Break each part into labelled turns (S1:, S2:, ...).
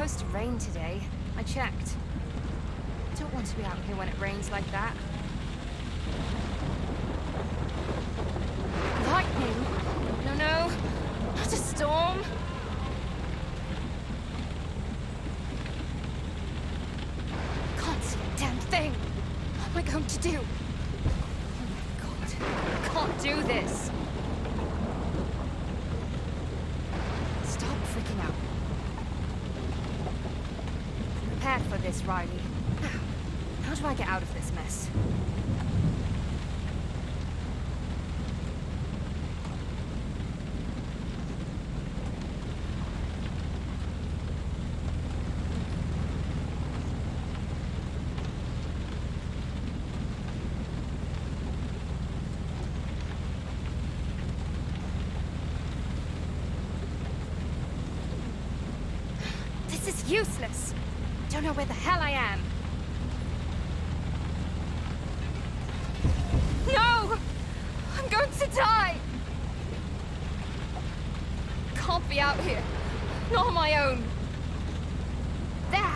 S1: supposed to rain today. I checked. I don't want to be out here when it rains like that. Lightning? No, no. Not a storm. Can't see a damn thing. What am I going to do? Oh my god. I can't do this. Stop freaking out. Prepare for this, Riley. Now, how do I get out of this mess? This is useless. Don't know where the hell I am. No! I'm going to die! Can't be out here. Not on my own. There!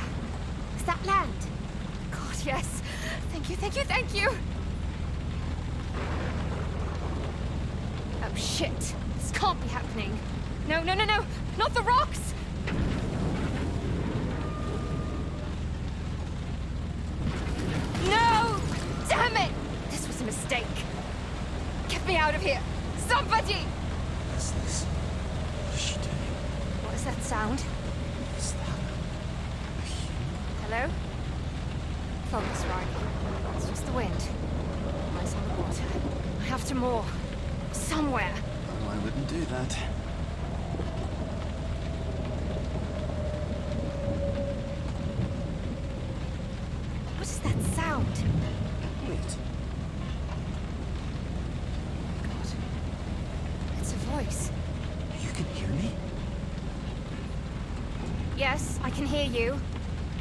S1: Is that land? God, yes. Thank you, thank you, thank you! Oh, shit. This can't be happening. No, no, no, no! Not the rocks! No! Damn it! This was a mistake. Get me out of here! Somebody!
S2: What's this? What is she doing?
S1: What is that sound?
S2: Is that a human?
S1: Hello? Focus, Riley. It's just the wind. Eyes on the water. I have to moor. Somewhere.
S2: Oh, I wouldn't do that.
S1: What is that sound?
S2: Wait.
S1: God. It's a voice.
S2: You can hear me?
S1: Yes, I can hear you.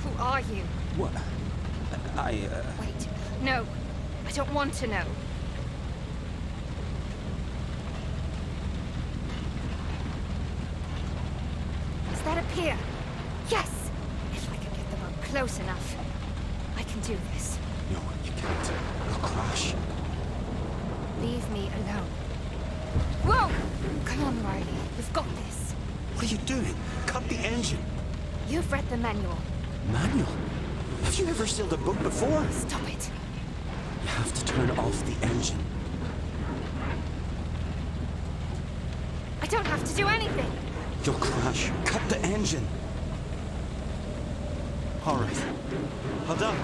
S1: Who are you?
S2: What?
S1: Wait. No. I don't want to know. Is that a pier? Yes! If I can get the boat close enough, I can do this.
S2: No, you can't. You'll crash.
S1: Leave me alone. Whoa! Come on, Riley. We've got this.
S2: What are you doing? Cut the engine.
S1: You've read the manual.
S2: Manual? Have you ever sailed a boat before?
S1: Stop it.
S2: You have to turn off the engine.
S1: I don't have to do anything.
S2: You'll crash. Cut the engine. All right. Well done.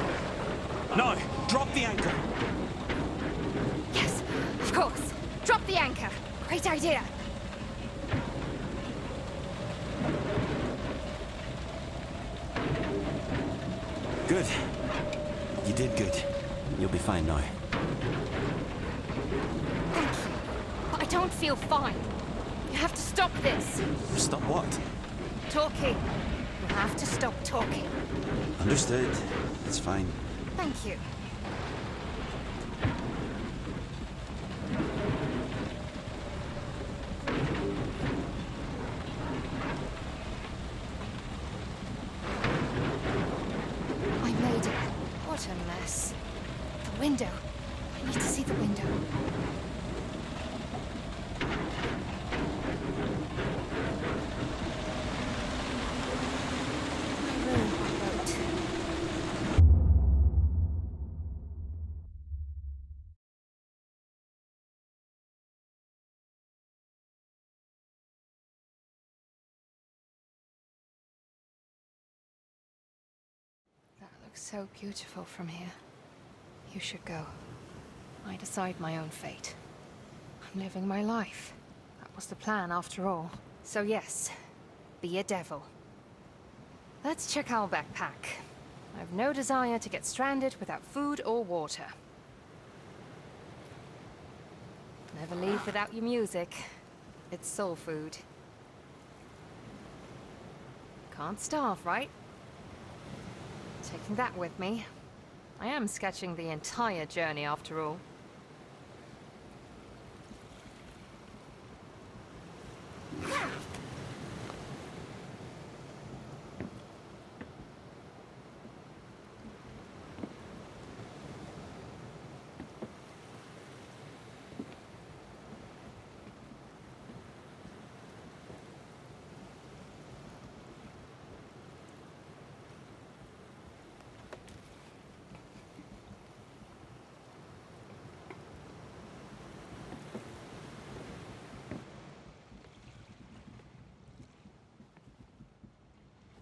S2: Now, drop the anchor.
S1: Yes, of course. Drop the anchor. Great idea.
S2: Good. You did good. You'll be fine now.
S1: Thank you. But I don't feel fine. You have to stop this.
S2: Stop what?
S1: Talking. You have to stop talking.
S2: Understood. It's fine.
S1: Thank you. I made it. What a mess. The window. I need to see the window. I ruined my boat. That looks so beautiful from here. You should go. I decide my own fate. I'm living my life. That was the plan after all. So yes, be a devil. Let's check our backpack. I have no desire to get stranded without food or water. Never leave without your music. It's soul food. Can't starve, right? Taking that with me. I am sketching the entire journey after all.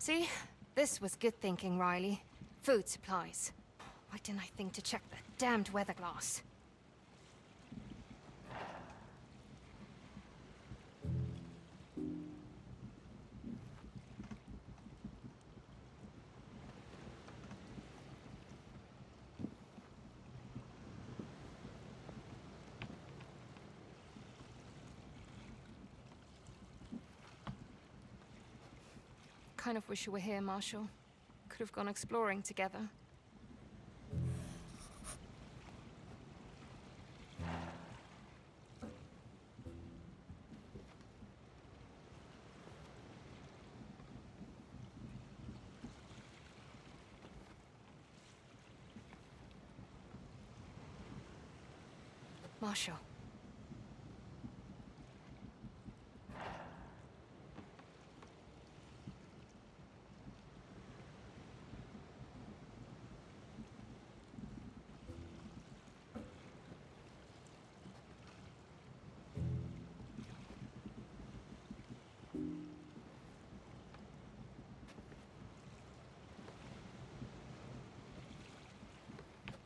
S1: See? This was good thinking, Riley. Food supplies. Why didn't I think to check the damned weather glass? Kind of wish you were here, Marshall. Could have gone exploring together. Marshall.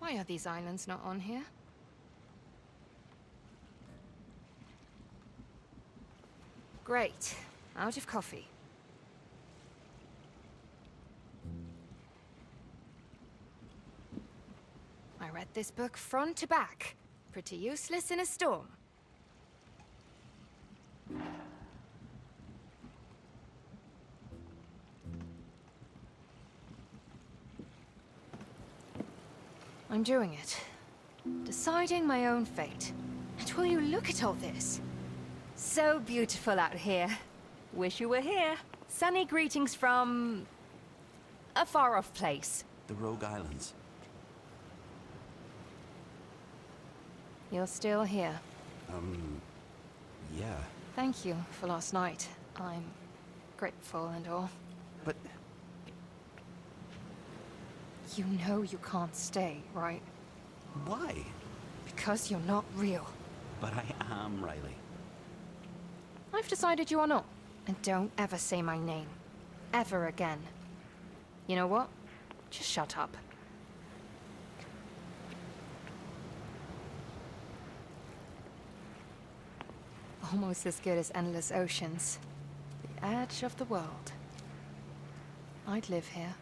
S1: Why are these islands not on here? Great. Out of coffee. I read this book front to back. Pretty useless in a storm. I'm doing it. Deciding my own fate. And will you look at all this? So beautiful out here. Wish you were here. Sunny greetings from... a far-off place.
S2: The Rogue Islands.
S1: You're still here.
S2: Yeah.
S1: Thank you for last night. I'm grateful and all.
S2: But
S1: You know you can't stay, right?
S2: why?
S1: Because you're not real.
S2: But I am, Riley.
S1: I've decided you are not. And don't ever say my name. Ever again. You know what? Just shut up. Almost as good as endless oceans. The edge of the world. I'd live here.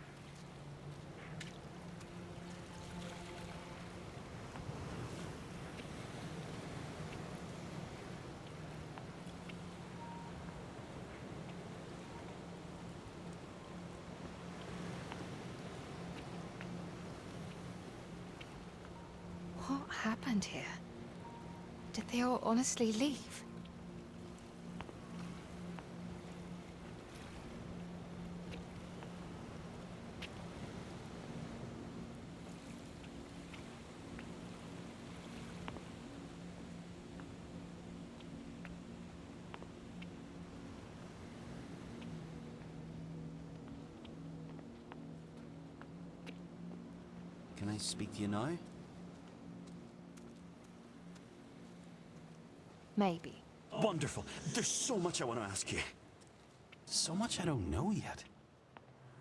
S1: What happened here? Did they all honestly leave?
S2: Can I speak to you now?
S1: Maybe.
S2: Wonderful. There's so much I want to ask you. So much I don't know yet.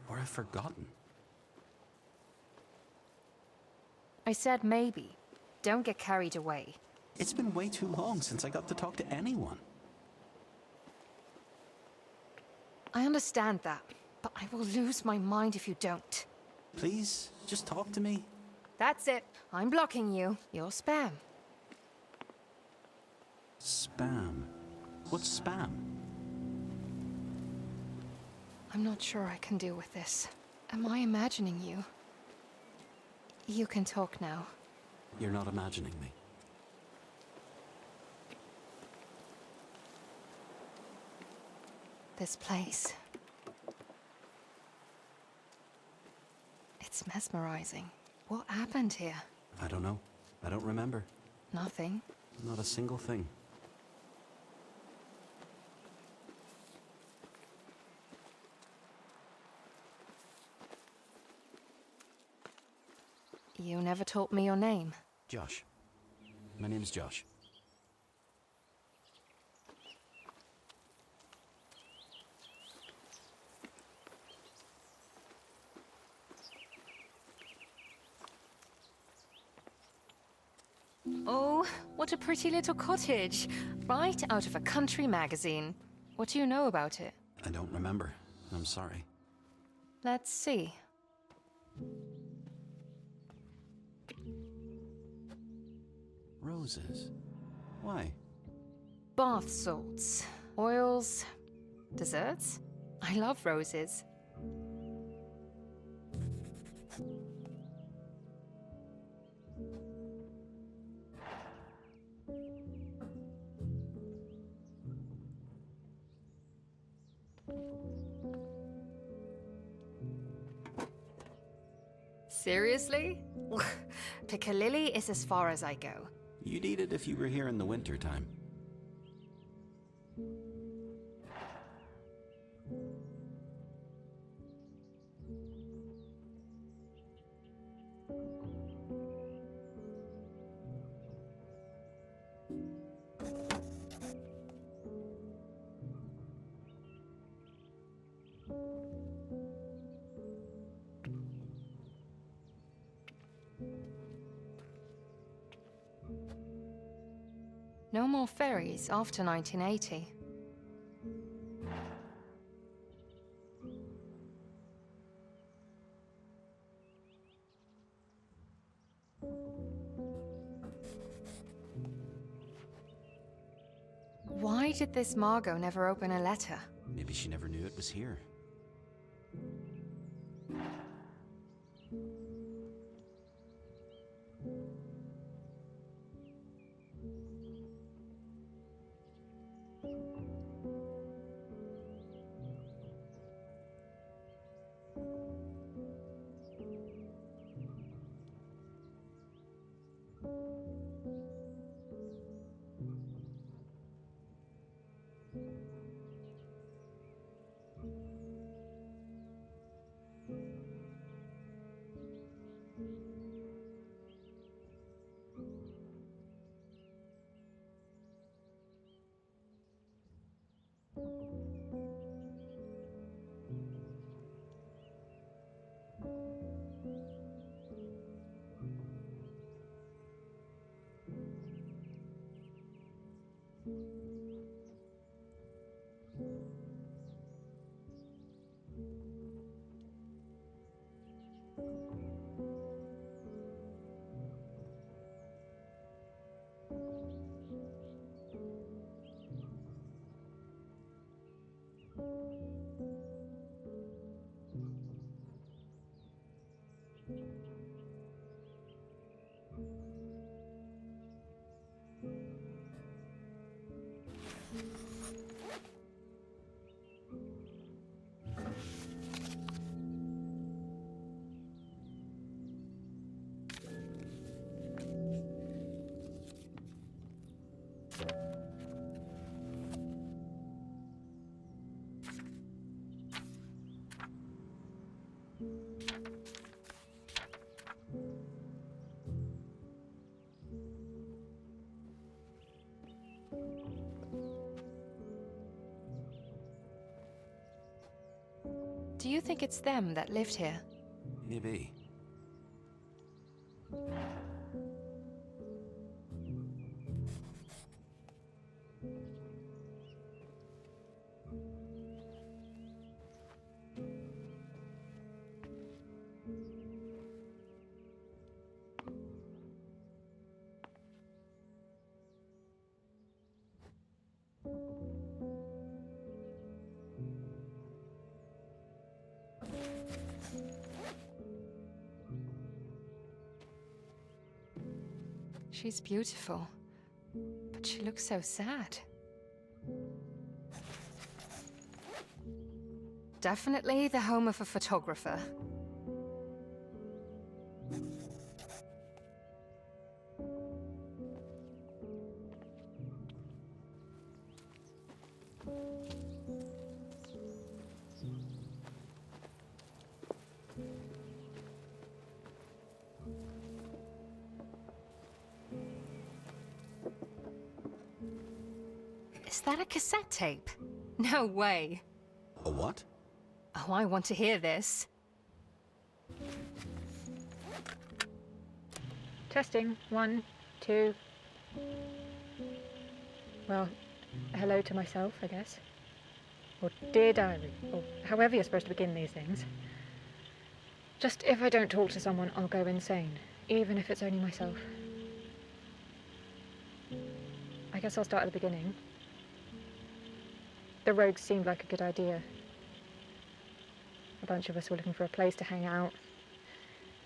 S2: Or I've forgotten.
S1: I said maybe. Don't get carried away.
S2: It's been way too long since I got to talk to anyone.
S1: I understand that, but I will lose my mind if you don't.
S2: Please, just talk to me.
S1: That's it. I'm blocking you. You're spam.
S2: Spam. What's spam?
S1: I'm not sure I can deal with this. Am I imagining you? You can talk now.
S2: You're not imagining me.
S1: This place. It's mesmerizing. What happened here?
S2: I don't know. I don't remember.
S1: Nothing.
S2: Not a single thing.
S1: You never told me your name.
S2: Josh. My name's Josh.
S1: Oh, what a pretty little cottage. Right out of a country magazine. What do you know about it?
S2: I don't remember. I'm sorry.
S1: Let's see.
S2: Roses. Why?
S1: Bath salts, oils, desserts. I love roses. Seriously? Piccalilli is as far as I go.
S2: You'd eat it if you were here in the winter time.
S1: No more ferries after 1980. Why did this Margot never open a letter?
S2: Maybe she never knew it was here.
S1: Do you think it's them that lived here?
S2: Maybe.
S1: She's beautiful, but she looks so sad. Definitely the home of a photographer. Is that a cassette tape? No way.
S2: A what?
S1: Oh, I want to hear this.
S3: Testing. 1, 2, Well, hello to myself, I guess. Or dear diary, or however you're supposed to begin these things. Just if I don't talk to someone, I'll go insane, even if it's only myself. I guess I'll start at the beginning. The rogues seemed like a good idea. A bunch of us were looking for a place to hang out,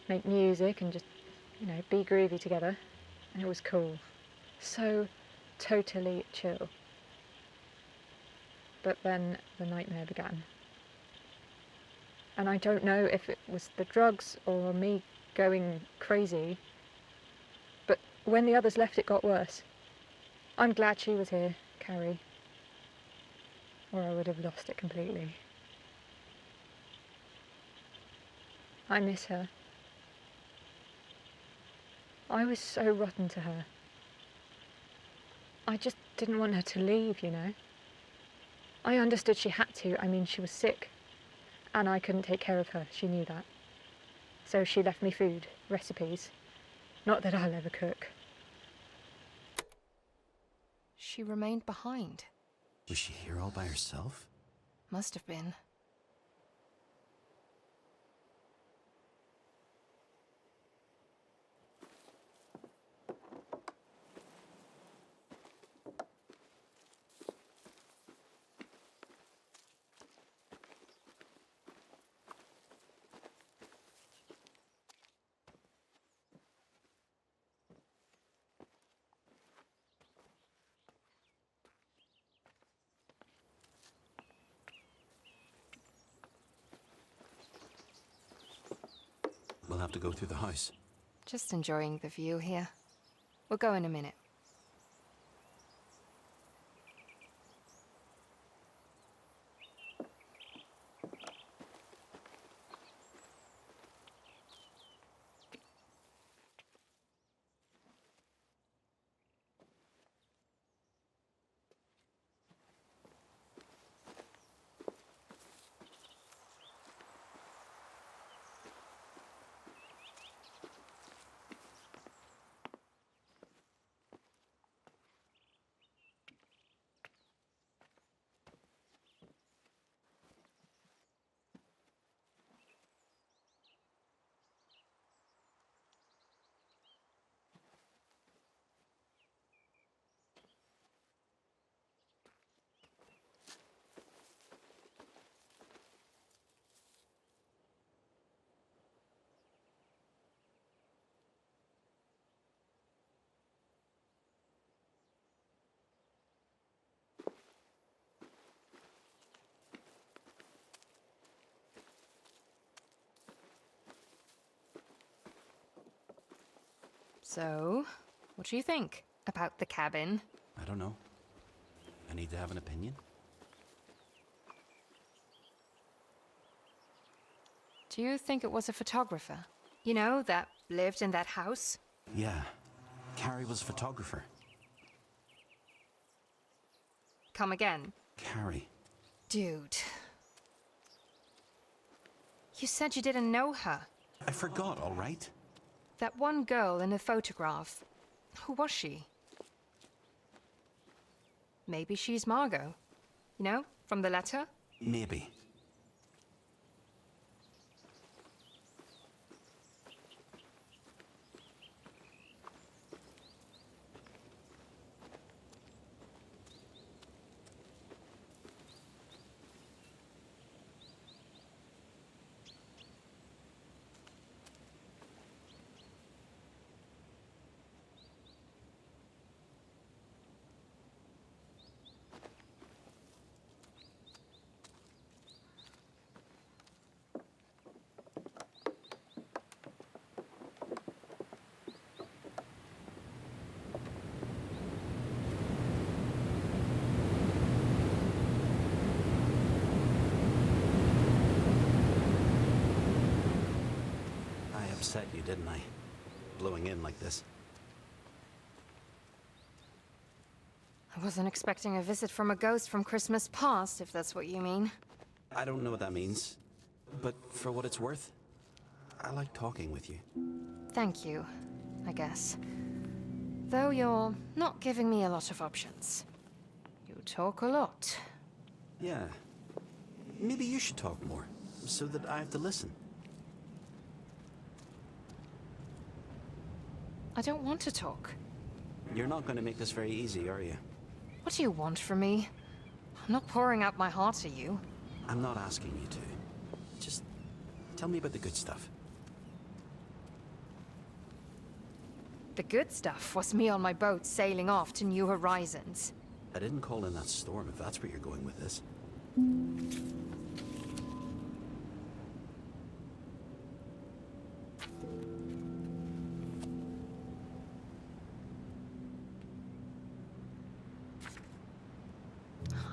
S3: make music and just, be groovy together. And it was cool. So totally chill. But then the nightmare began. And I don't know if it was the drugs or me going crazy, but when the others left it got worse. I'm glad she was here, Carrie, or I would have lost it completely. I miss her. I was so rotten to her. I just didn't want her to leave, I understood she had to. I mean, she was sick. And I couldn't take care of her. She knew that. So she left me food, recipes. Not that I'll ever cook.
S1: She remained behind.
S2: Was she here all by herself?
S1: Must have been.
S2: We'll have to go through the house.
S1: Just enjoying the view here. We'll go in a minute. So, what do you think about the cabin?
S2: I don't know. I need to have an opinion.
S1: Do you think it was a photographer? That lived in that house?
S2: Yeah. Carrie was a photographer.
S1: Come again.
S2: Carrie.
S1: Dude. You said you didn't know her.
S2: I forgot, all right?
S1: That one girl in the photograph. Who was she? Maybe she's Margot. From the letter?
S2: Maybe. Upset you, didn't I? Blowing in like this.
S1: I wasn't expecting a visit from a ghost from Christmas past, if that's what you mean.
S2: I don't know what that means, but for what it's worth, I like talking with you.
S1: Thank you, I guess. Though you're not giving me a lot of options. You talk a lot.
S2: Yeah. Maybe you should talk more, so that I have to listen.
S1: I don't want to talk.
S2: You're not going to make this very easy, are you?
S1: What do you want from me? I'm not pouring out my heart at you.
S2: I'm not asking you to. Just tell me about the good stuff.
S1: The good stuff was me on my boat sailing off to new horizons.
S2: I didn't call in that storm if that's where you're going with this.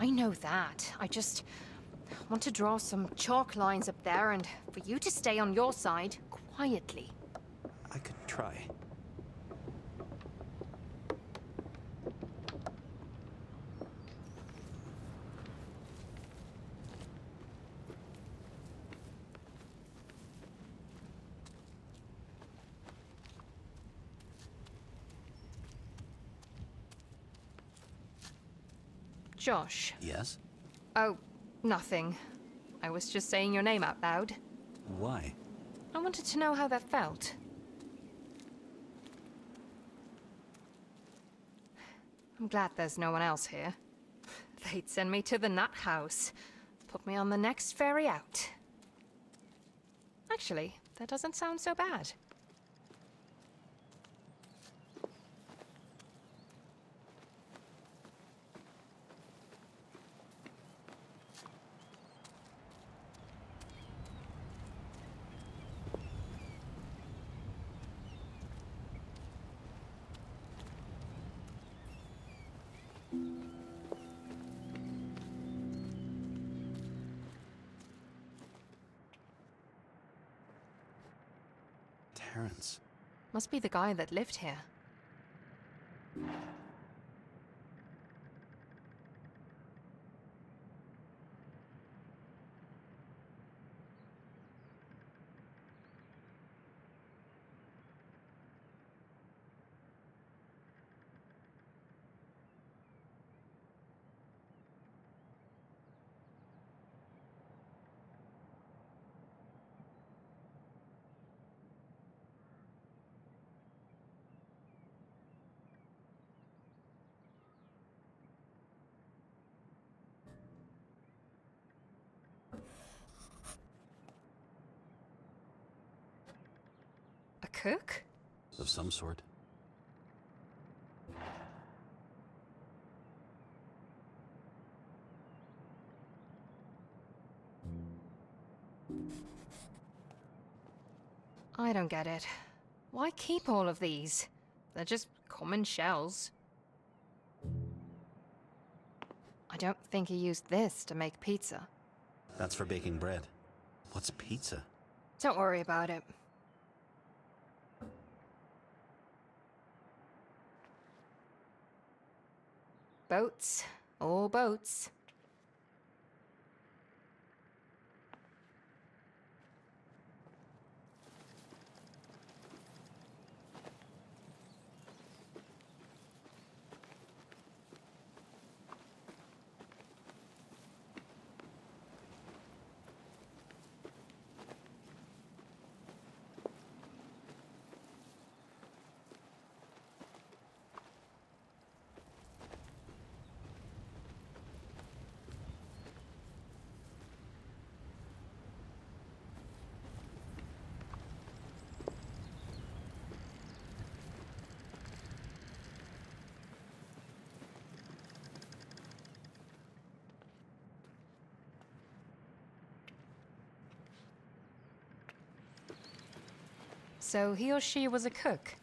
S1: I know that. I just want to draw some chalk lines up there and for you to stay on your side quietly.
S2: I could try.
S1: Josh.
S2: Yes?
S1: Oh, nothing. I was just saying your name out loud.
S2: Why?
S1: I wanted to know how that felt. I'm glad there's no one else here. They'd send me to the nut house. Put me on the next ferry out. Actually, that doesn't sound so bad.
S2: Terrence.
S1: Must be the guy that lived here. A cook?
S2: Of some sort.
S1: I don't get it. Why keep all of these? They're just common shells. I don't think he used this to make pizza.
S2: That's for baking bread. What's pizza?
S1: Don't worry about it. Boats. All boats. So he or she was a cook?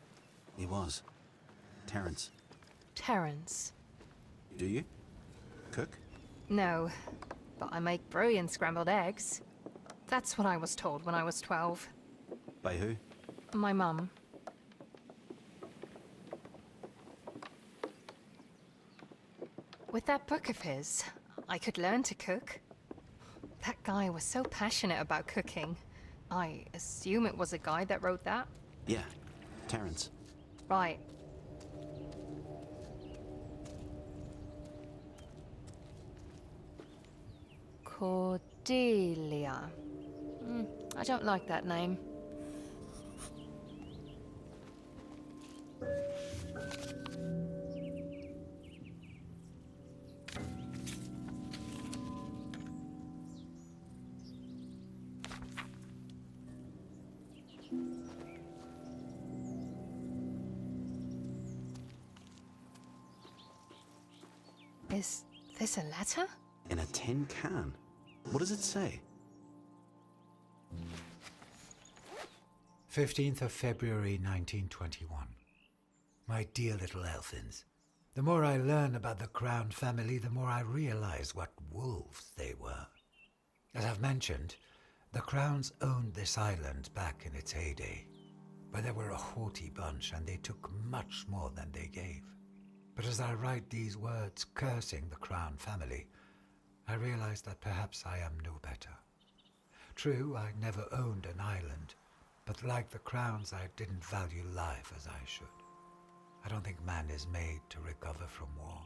S2: He was. Terrence.
S1: Terrence.
S2: Do you? Cook?
S1: No, but I make brilliant scrambled eggs. That's what I was told when I was 12.
S2: By who?
S1: My mum. With that book of his, I could learn to cook. That guy was so passionate about cooking. I assume it was a guy that wrote that?
S2: Yeah. Terrence.
S1: Right. Cordelia. I don't like that name. Is this a letter?
S2: In a tin can? What does it say?
S4: 15th of February 1921. My dear little Elfins, the more I learn about the Crown family, the more I realize what wolves they were. As I've mentioned, the Crowns owned this island back in its heyday, but they were a haughty bunch and they took much more than they gave. But as I write these words cursing the Crown family, I realize that perhaps I am no better. True, I never owned an island, but like the Crowns, I didn't value life as I should. I don't think man is made to recover from war.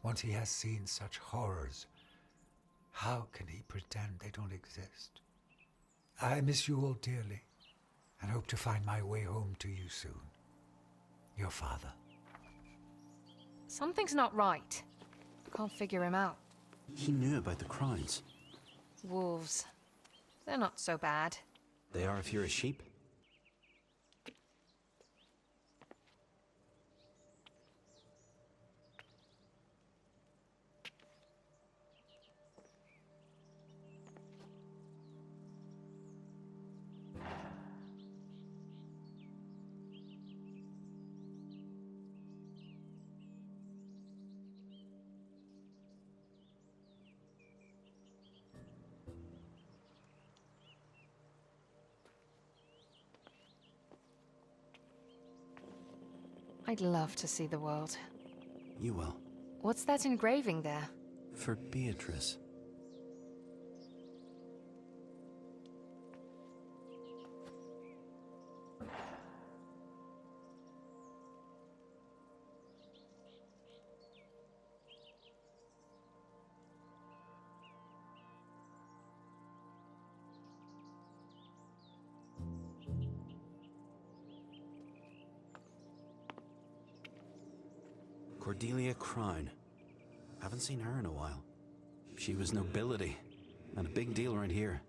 S4: Once he has seen such horrors, how can he pretend they don't exist? I miss you all dearly, and hope to find my way home to you soon. Your father.
S1: Something's not right. Can't figure him out.
S2: He knew about the crowns.
S1: Wolves. They're not so bad.
S2: They are if you're a sheep.
S1: I'd love to see the world.
S2: You will.
S1: What's that engraving there?
S2: For Beatrice. Cordelia Crown. Haven't seen her in a while. She was nobility, and a big deal around here.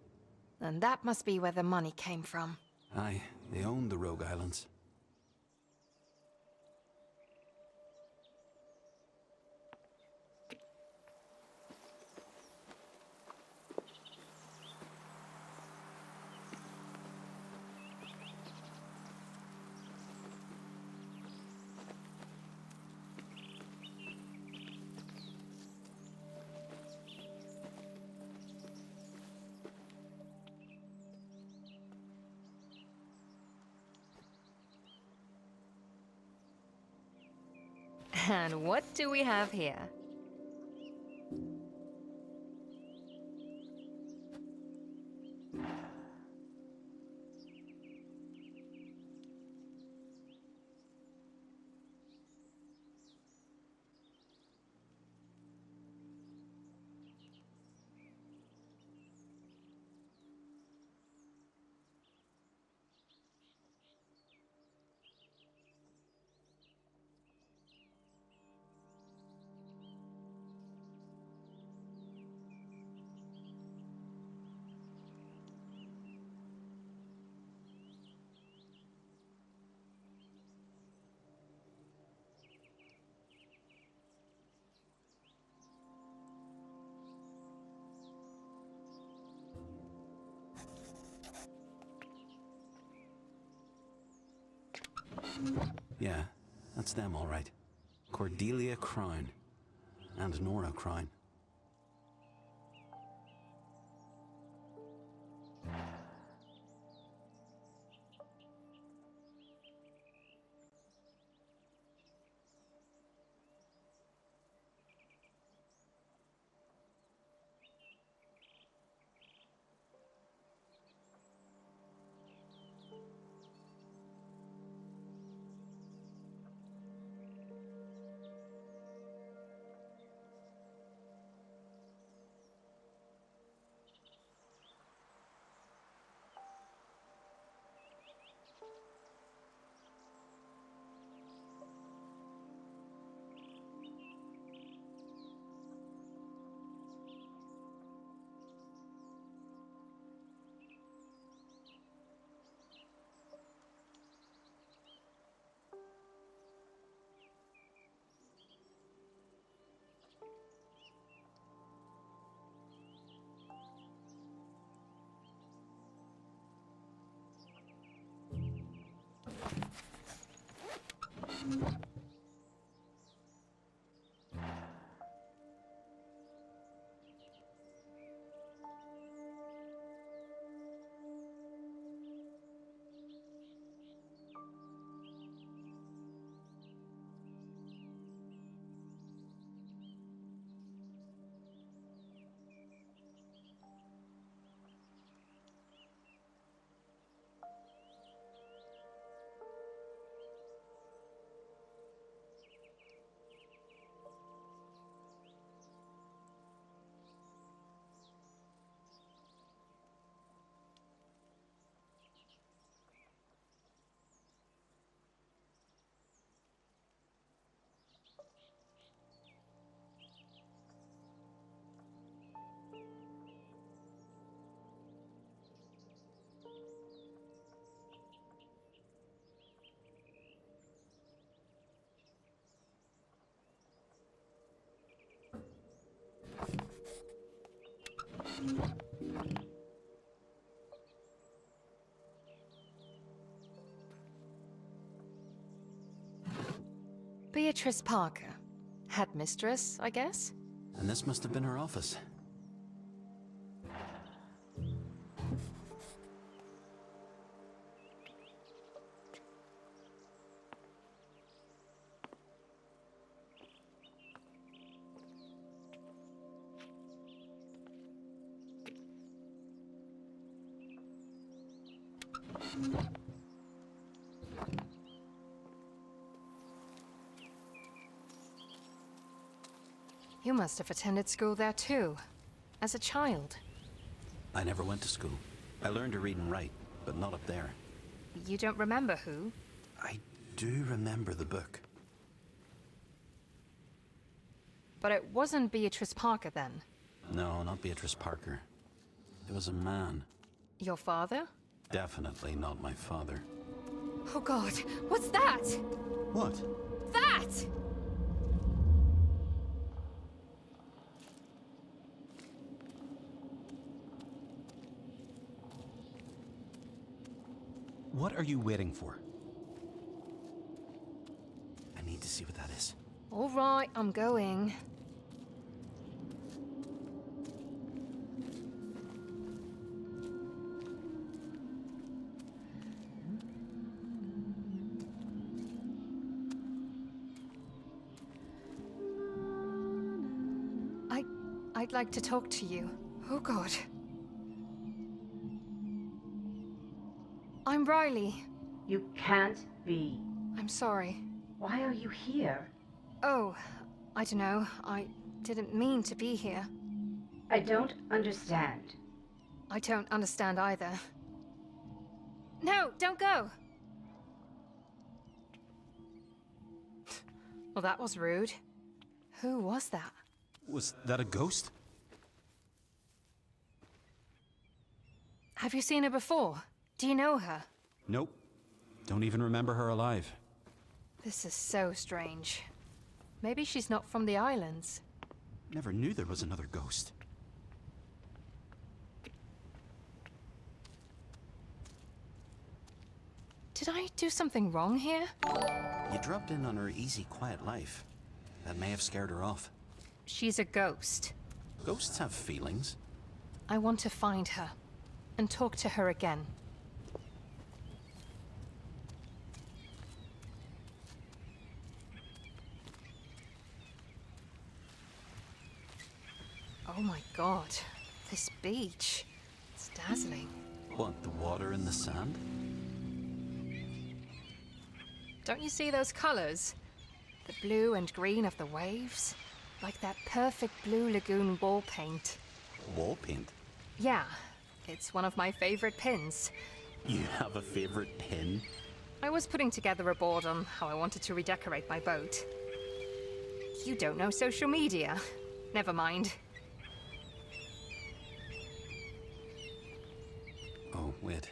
S1: And that must be where the money came from.
S2: Aye, they owned the Rogue Islands.
S1: And what do we have here?
S2: Yeah, that's them all right. Cordelia Crown. And Nora Crown.
S1: Beatrice Parker. Headmistress, I guess?
S2: And this must have been her office.
S1: You must have attended school there too, as a child.
S2: I never went to school. I learned to read and write, but not up there.
S1: You don't remember who?
S2: I do remember the book.
S1: But it wasn't Beatrice Parker then.
S2: No, not Beatrice Parker. It was a man.
S1: Your father?
S2: Definitely not my father.
S1: Oh God, what's that?
S2: What?
S1: That!
S2: What are you waiting for? I need to see what that is.
S1: All right, I'm going. I'd like to talk to you. Oh God. I'm Riley.
S5: You can't be.
S1: I'm sorry.
S5: Why are you here?
S1: Oh, I don't know. I didn't mean to be here.
S5: I don't understand.
S1: I don't understand either. No, don't go! Well, that was rude. Who was that?
S2: Was that a ghost?
S1: Have you seen her before? Do you know her?
S2: Nope. Don't even remember her alive.
S1: This is so strange. Maybe she's not from the islands.
S2: Never knew there was another ghost.
S1: Did I do something wrong here?
S2: You dropped in on her easy, quiet life. That may have scared her off.
S1: She's a ghost.
S2: Ghosts have feelings.
S1: I want to find her and talk to her again. Oh my God, this beach. It's dazzling.
S2: What, the water and the sand?
S1: Don't you see those colors? The blue and green of the waves? Like that perfect blue lagoon wall paint.
S2: Wall paint?
S1: Yeah, it's one of my favorite pins.
S2: You have a favorite pin?
S1: I was putting together a board on how I wanted to redecorate my boat. You don't know social media. Never mind.
S2: Oh, wait.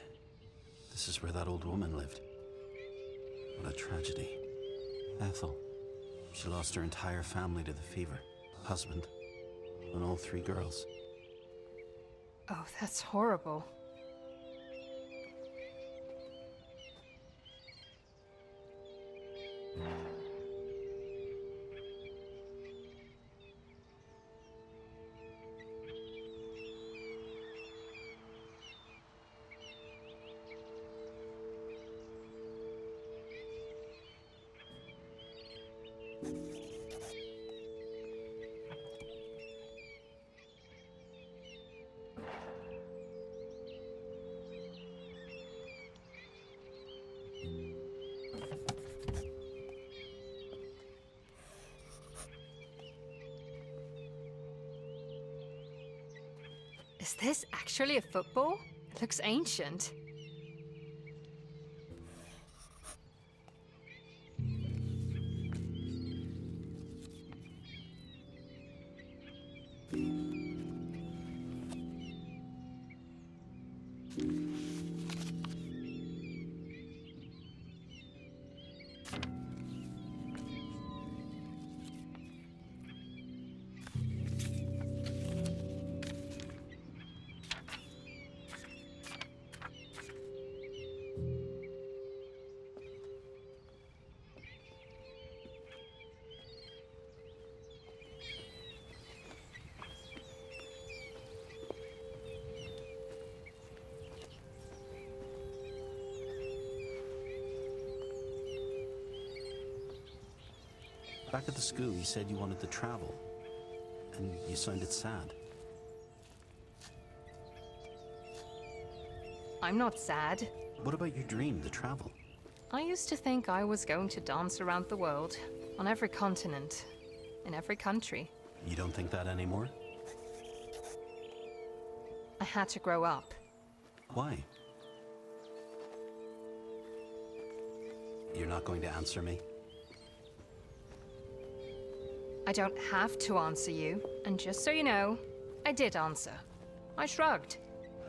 S2: This is where that old woman lived. What a tragedy. Ethel. She lost her entire family to the fever. Husband. And all 3 girls.
S1: Oh, that's horrible. Is this actually a football? It looks ancient.
S2: Back at the school, you said you wanted to travel. And you sounded sad.
S1: I'm not sad.
S2: What about your dream to travel?
S1: I used to think I was going to dance around the world, on every continent, in every country.
S2: You don't think that anymore?
S1: I had to grow up.
S2: Why? You're not going to answer me?
S1: I don't have to answer you, and just so you know, I did answer. I shrugged.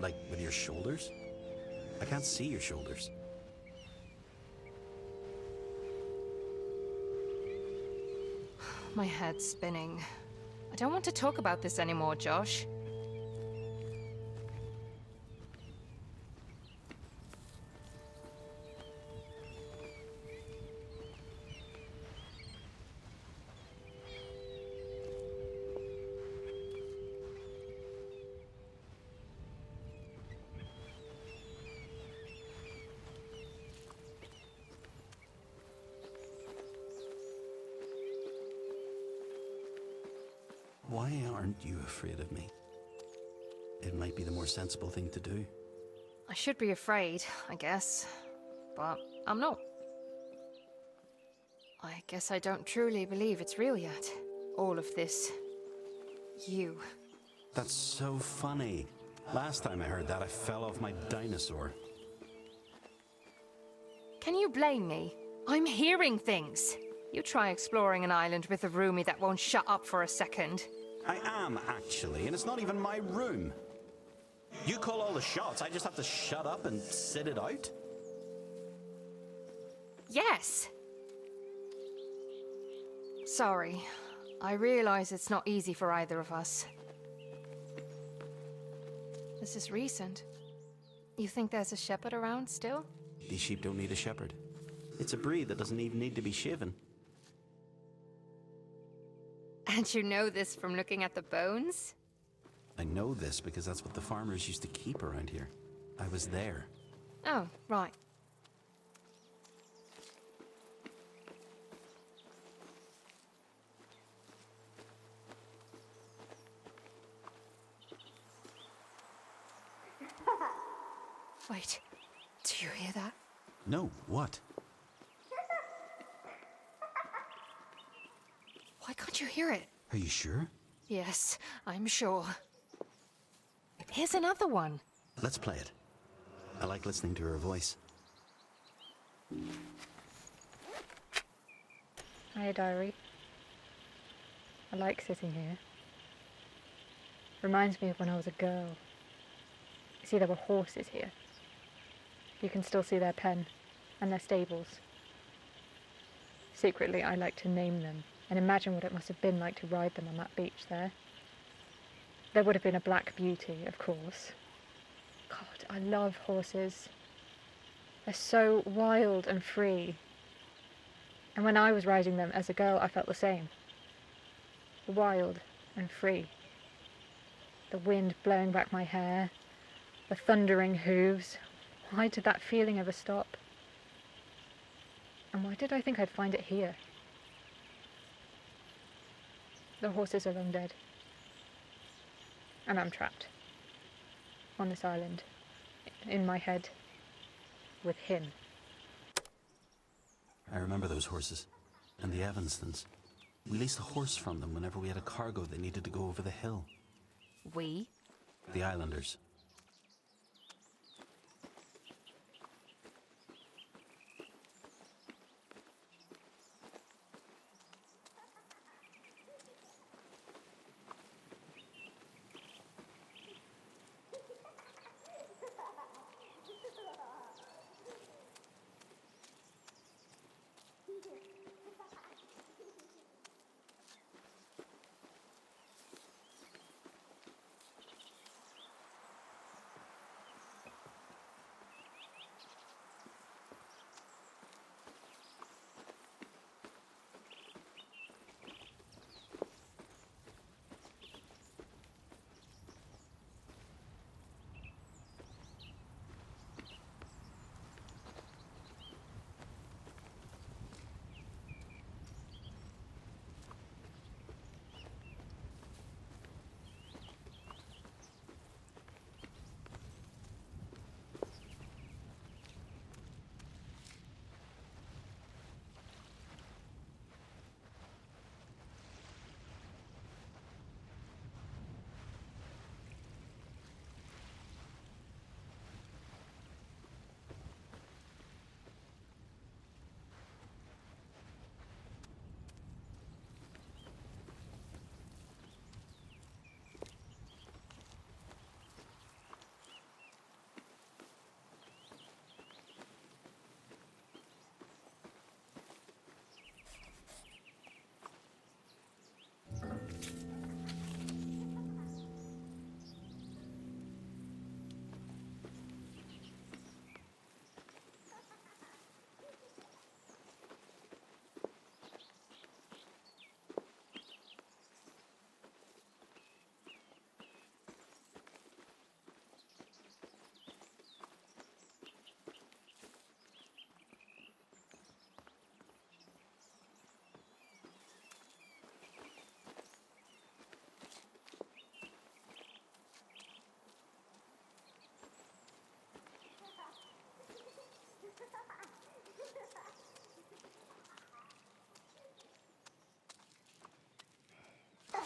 S2: Like, with your shoulders? I can't see your shoulders.
S1: My head's spinning. I don't want to talk about this anymore, Josh.
S2: Why aren't you afraid of me? It might be the more sensible thing to do.
S1: I should be afraid, I guess. But I'm not. I guess I don't truly believe it's real yet. All of this. You.
S2: That's so funny. Last time I heard that, I fell off my dinosaur.
S1: Can you blame me? I'm hearing things. You try exploring an island with a roomie that won't shut up for a second.
S2: I am, actually, and it's not even my room. You call all the shots, I just have to shut up and sit it out?
S1: Yes! Sorry. I realize it's not easy for either of us. This is recent. You think there's a shepherd around still?
S2: These sheep don't need a shepherd. It's a breed that doesn't even need to be shaven.
S1: And you know this from looking at the bones?
S2: I know this because that's what the farmers used to keep around here. I was there.
S1: Oh, right. Wait, do you hear that?
S2: No, what?
S1: Why can't you hear it?
S2: Are you sure?
S1: Yes, I'm sure. Here's another one.
S2: Let's play it. I like listening to her voice.
S3: Hiya, diary. I like sitting here. Reminds me of when I was a girl. You see, there were horses here. You can still see their pen and their stables. Secretly, I like to name them and imagine what it must have been like to ride them on that beach there. There would have been a Black Beauty, of course. God, I love horses. They're so wild and free. And when I was riding them as a girl, I felt the same. Wild and free. The wind blowing back my hair, the thundering hooves. Why did that feeling ever stop? And why did I think I'd find it here? The horses are long dead. And I'm trapped. On this island. In my head. With him.
S2: I remember those horses. And the Evanstons. We leased a horse from them whenever we had a cargo that needed to go over the hill.
S1: We?
S2: The islanders.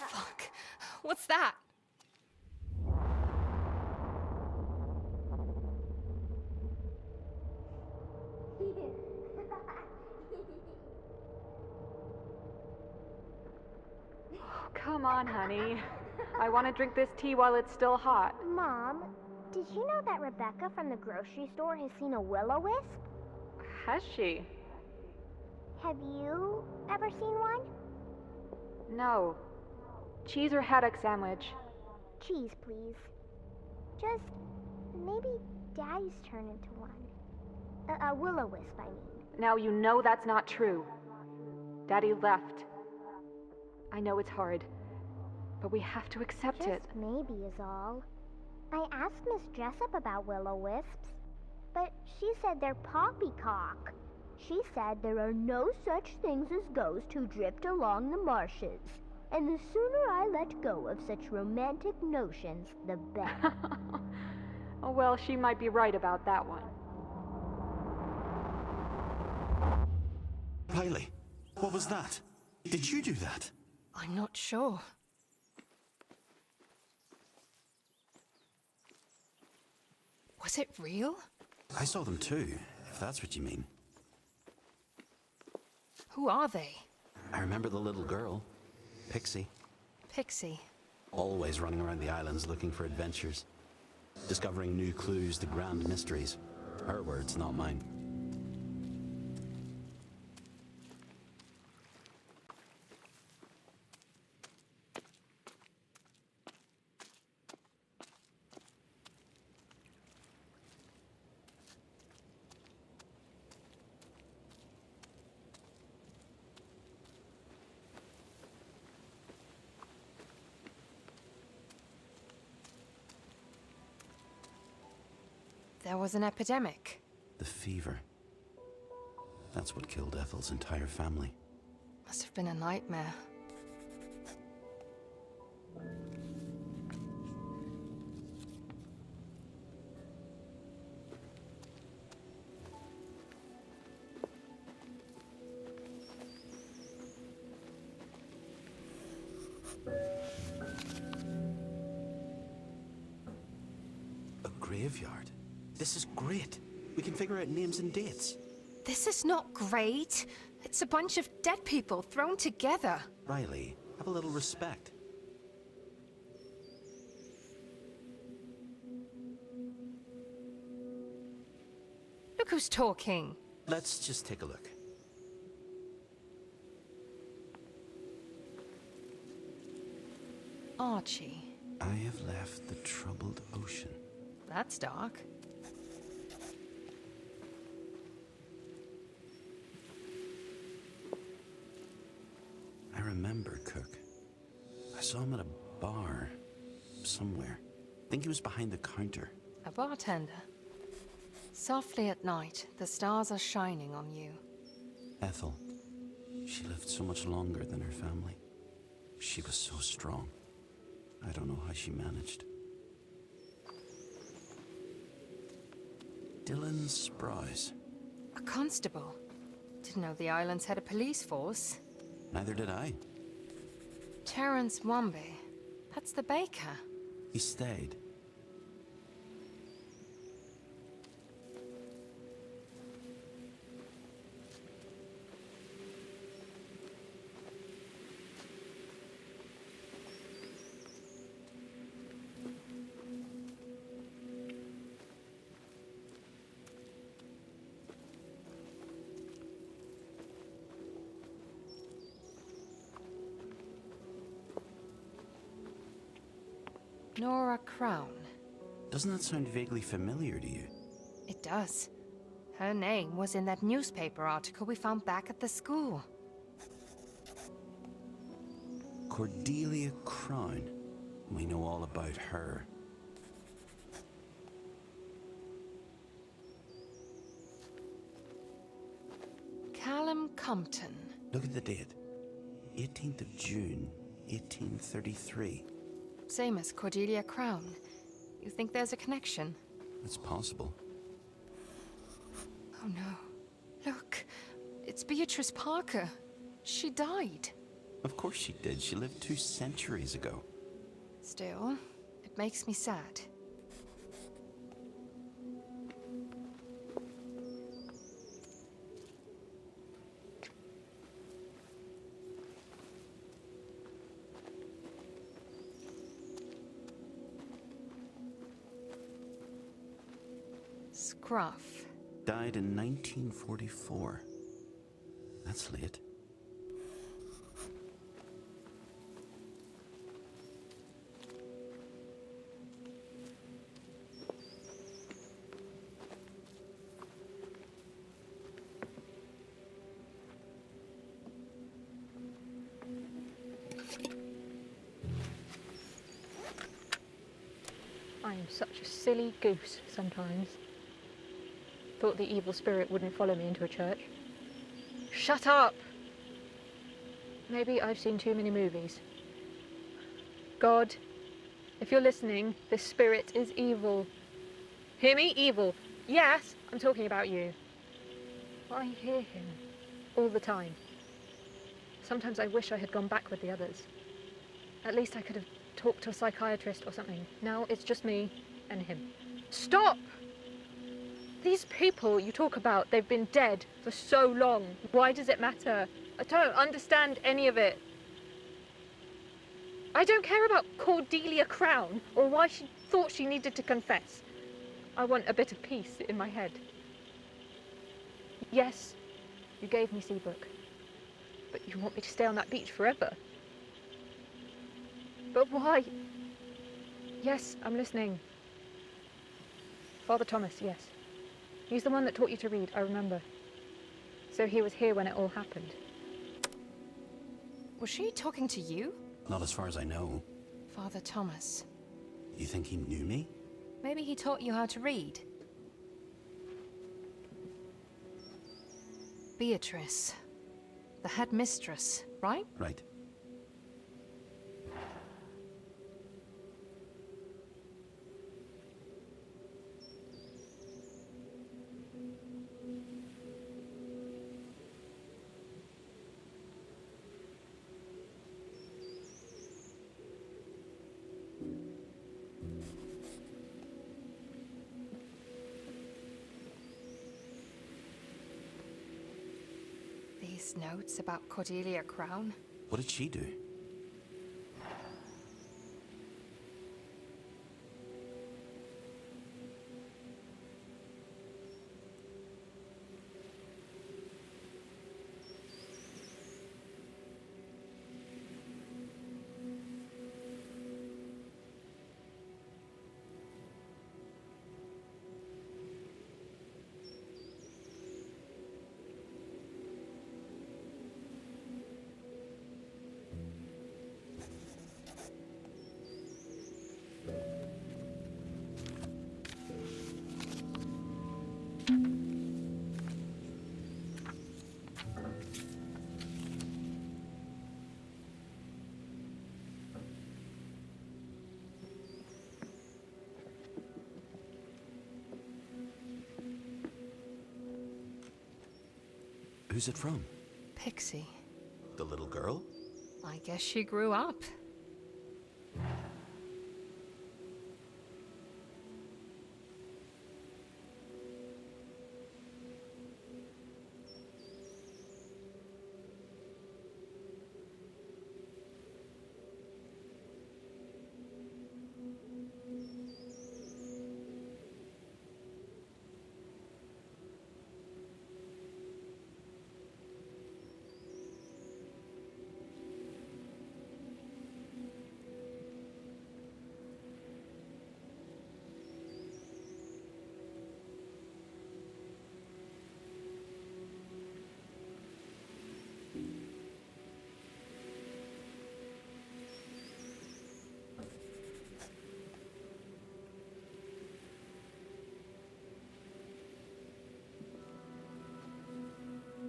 S1: Fuck. What's that?
S3: Come on, honey. I want to drink this tea while it's still hot.
S6: Mom, did you know that Rebecca from the grocery store has seen a will-o-wisp?
S3: Has she?
S6: Have you ever seen one?
S3: No. Cheese or haddock sandwich?
S6: Cheese, please. Just maybe Daddy's turn into one. A will-o-wisp, I mean.
S3: Now you know that's not true. Daddy left. I know it's hard, but we have to accept it.
S6: Just maybe is all. I asked Miss Jessup about will-o-wisps, but she said they're poppycock. She said there are no such things as ghosts who drift along the marshes. And the sooner I let go of such romantic notions, the better.
S3: Oh, well, she might be right about that one.
S2: Riley, what was that? Did you do that?
S1: I'm not sure. Was it real?
S2: I saw them too, if that's what you mean.
S1: Who are they?
S2: I remember the little girl, Pixie,
S1: Pixie.
S2: always running around the islands looking for adventures, discovering new clues to grand mysteries. Her words, not mine.
S1: There was an epidemic.
S2: The fever. That's what killed Ethel's entire family.
S1: Must have been a nightmare.
S2: graveyard. This is great. We can figure out names and dates.
S1: This is not great. It's a bunch of dead people thrown together.
S2: Riley, have a little respect.
S1: Look who's talking.
S2: Let's just take a look.
S1: Archie.
S2: I have left the troubled ocean.
S1: That's dark.
S2: I remember Cook. I saw him at a bar somewhere. I think he was behind the counter.
S1: A bartender. Softly at night, the stars are shining on you.
S2: Ethel. She lived so much longer than her family. She was so strong. I don't know how she managed. Dylan Sprouse.
S1: A constable. Didn't know the islands had a police force.
S2: Neither did I.
S1: Terence Wombe. That's the baker.
S2: He stayed.
S1: Nora Crown.
S2: Doesn't that sound vaguely familiar to you?
S1: It does. Her name was in that newspaper article we found back at the school.
S2: Cordelia Crown. We know all about her.
S1: Callum Compton.
S2: Look at the date. 18th of June, 1833.
S1: Same as Cordelia Crown. You think there's a connection?
S2: It's possible.
S1: Oh no. Look, it's Beatrice Parker. She died.
S2: Of course she did. She lived 2 centuries ago.
S1: Still, it makes me sad. Scruff.
S2: Died in 1944. That's late.
S3: I am such a silly goose sometimes. Thought the evil spirit wouldn't follow me into a church. Shut up! Maybe I've seen too many movies. God, if you're listening, this spirit is evil. Hear me? Evil. Yes, I'm talking about you. I hear him all the time. Sometimes I wish I had gone back with the others. At least I could have talked to a psychiatrist or something. Now it's just me and him. Stop! These people you talk about, they've been dead for so long. Why does it matter? I don't understand any of it. I don't care about Cordelia Crown or why she thought she needed to confess. I want a bit of peace in my head. Yes, you gave me Seabrook, but you want me to stay on that beach forever. But why? Yes, I'm listening. Father Thomas, yes. He's the one that taught you to read, I remember. So he was here when it all happened.
S1: Was she talking to you?
S2: Not as far as I know.
S1: Father Thomas.
S2: You think he knew me?
S1: Maybe he taught you how to read. Beatrice. The headmistress, right?
S2: Right.
S1: these notes about Cordelia Crown?
S2: What did she do? Who's it from?
S1: Pixie.
S2: The little girl?
S1: I guess she grew up.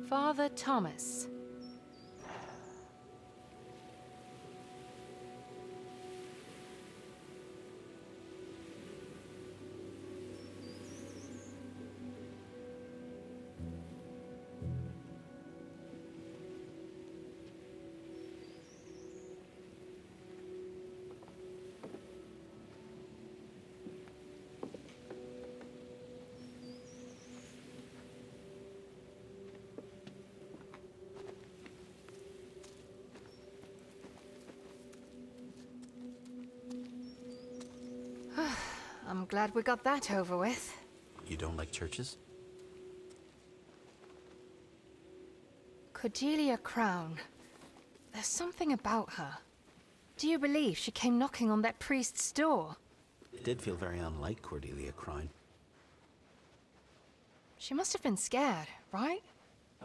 S1: Father Thomas. I'm glad we got that over with.
S2: You don't like churches?
S1: Cordelia Crown. There's something about her. Do you believe she came knocking on that priest's door?
S2: It did feel very unlike Cordelia Crown.
S1: She must have been scared, right?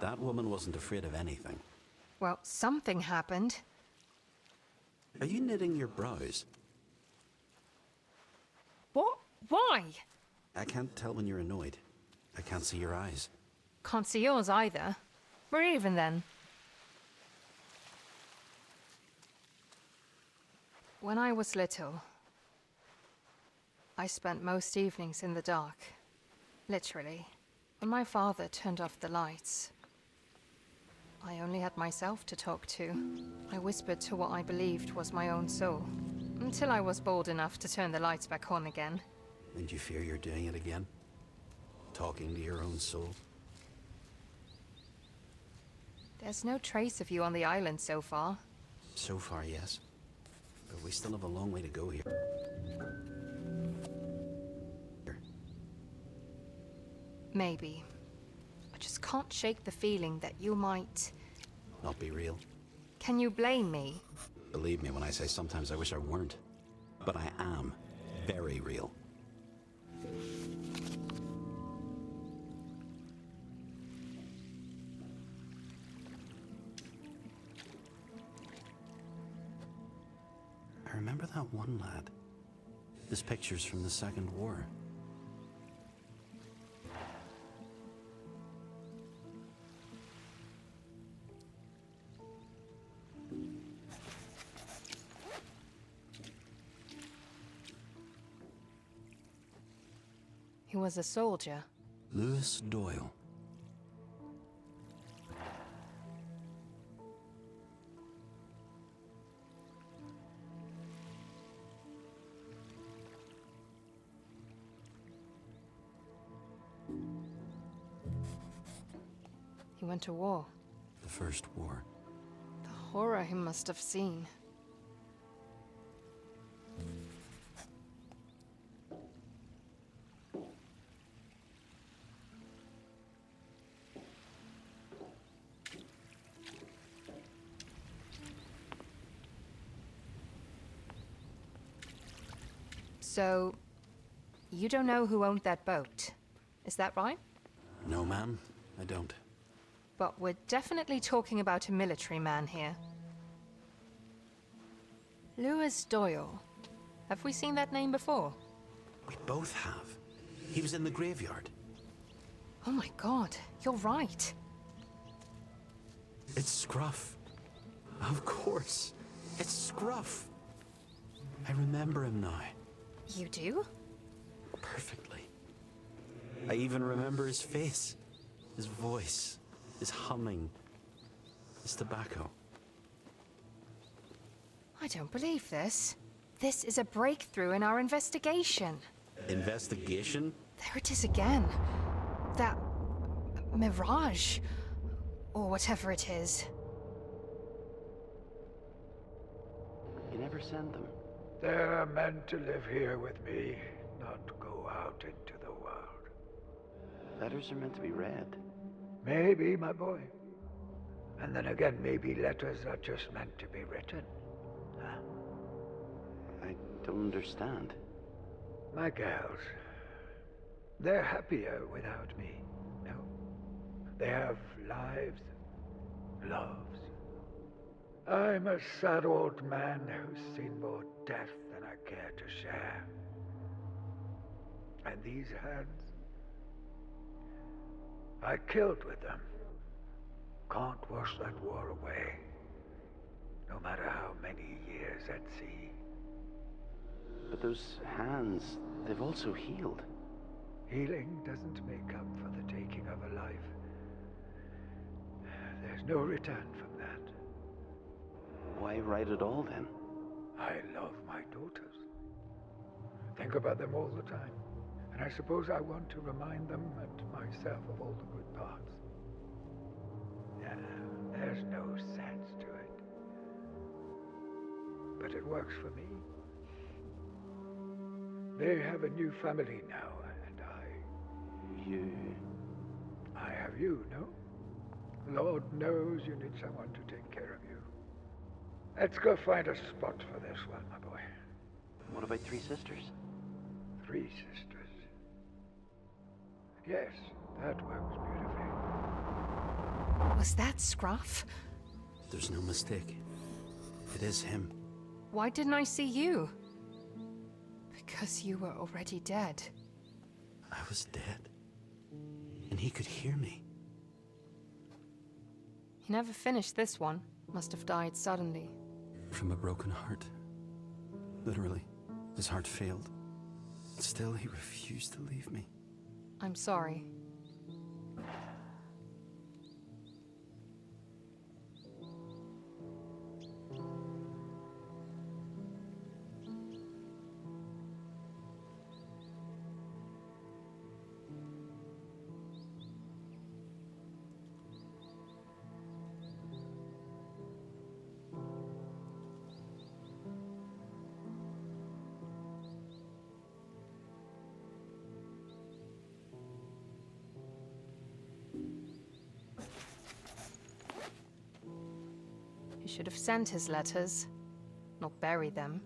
S2: That woman wasn't afraid of anything.
S1: Well, something happened.
S2: Are you knitting your brows?
S1: What? Why?
S2: I can't tell when you're annoyed. I can't see your eyes.
S1: Can't see yours either. We're even then. When I was little, I spent most evenings in the dark. Literally. When my father turned off the lights, I only had myself to talk to. I whispered to what I believed was my own soul, until I was bold enough to turn the lights back on again.
S2: And you fear you're doing it again? Talking to your own soul?
S1: There's no trace of you on the island so far.
S2: So far, yes. But we still have a long way to go here.
S1: Maybe. I just can't shake the feeling that you might...
S2: Not be real.
S1: Can you blame me?
S2: Believe me when I say sometimes I wish I weren't. But I am very real. I remember that one lad. His picture's from the Second War.
S1: He was a soldier.
S2: Lewis Doyle.
S1: He went to war.
S2: The First War.
S1: The horror he must have seen. So, you don't know who owned that boat, is that right?
S2: No, ma'am, I don't.
S1: But we're definitely talking about a military man here. Lewis Doyle. Have we seen that name before?
S2: We both have. He was in the graveyard.
S1: Oh my god, you're right.
S2: It's Scruff. Of course. It's Scruff. I remember him now.
S1: You do?
S2: Perfectly. I even remember his face, his voice, his humming, his tobacco.
S1: I don't believe this. This is a breakthrough in our investigation.
S2: Investigation?
S1: There it is again. That mirage, or whatever it is.
S2: You never send them.
S7: They're meant to live here with me, not go out into the world.
S2: Letters are meant to be read.
S7: Maybe, my boy. And then again, maybe letters are just meant to be written. Huh?
S2: I don't understand.
S7: My girls, they're happier without me. No. They have lives, loves. I'm a sad old man who's seen more death than I care to share. And these hands, I killed with them. Can't wash that war away, no matter how many years at sea.
S2: But those hands, they've also healed.
S7: Healing doesn't make up for the taking of a life. There's no return from that.
S2: Why write it all then?
S7: I love my daughters. Think about them all the time. And I suppose I want to remind them and myself of all the good parts. Yeah, there's no sense to it. But it works for me. They have a new family now, and I have you, no? Lord knows you need someone to take care of you. Let's go find a spot for this one, my boy.
S2: What about 3 sisters?
S7: 3 sisters. Yes, that works beautifully.
S1: Was that Scruff?
S2: There's no mistake. It is him.
S1: Why didn't I see you? Because you were already dead.
S2: I was dead. And he could hear me.
S1: He never finished this one. Must have died suddenly.
S2: From a broken heart. Literally. His heart failed. Still, he refused to leave me.
S1: I'm sorry. He should have sent his letters, not bury them.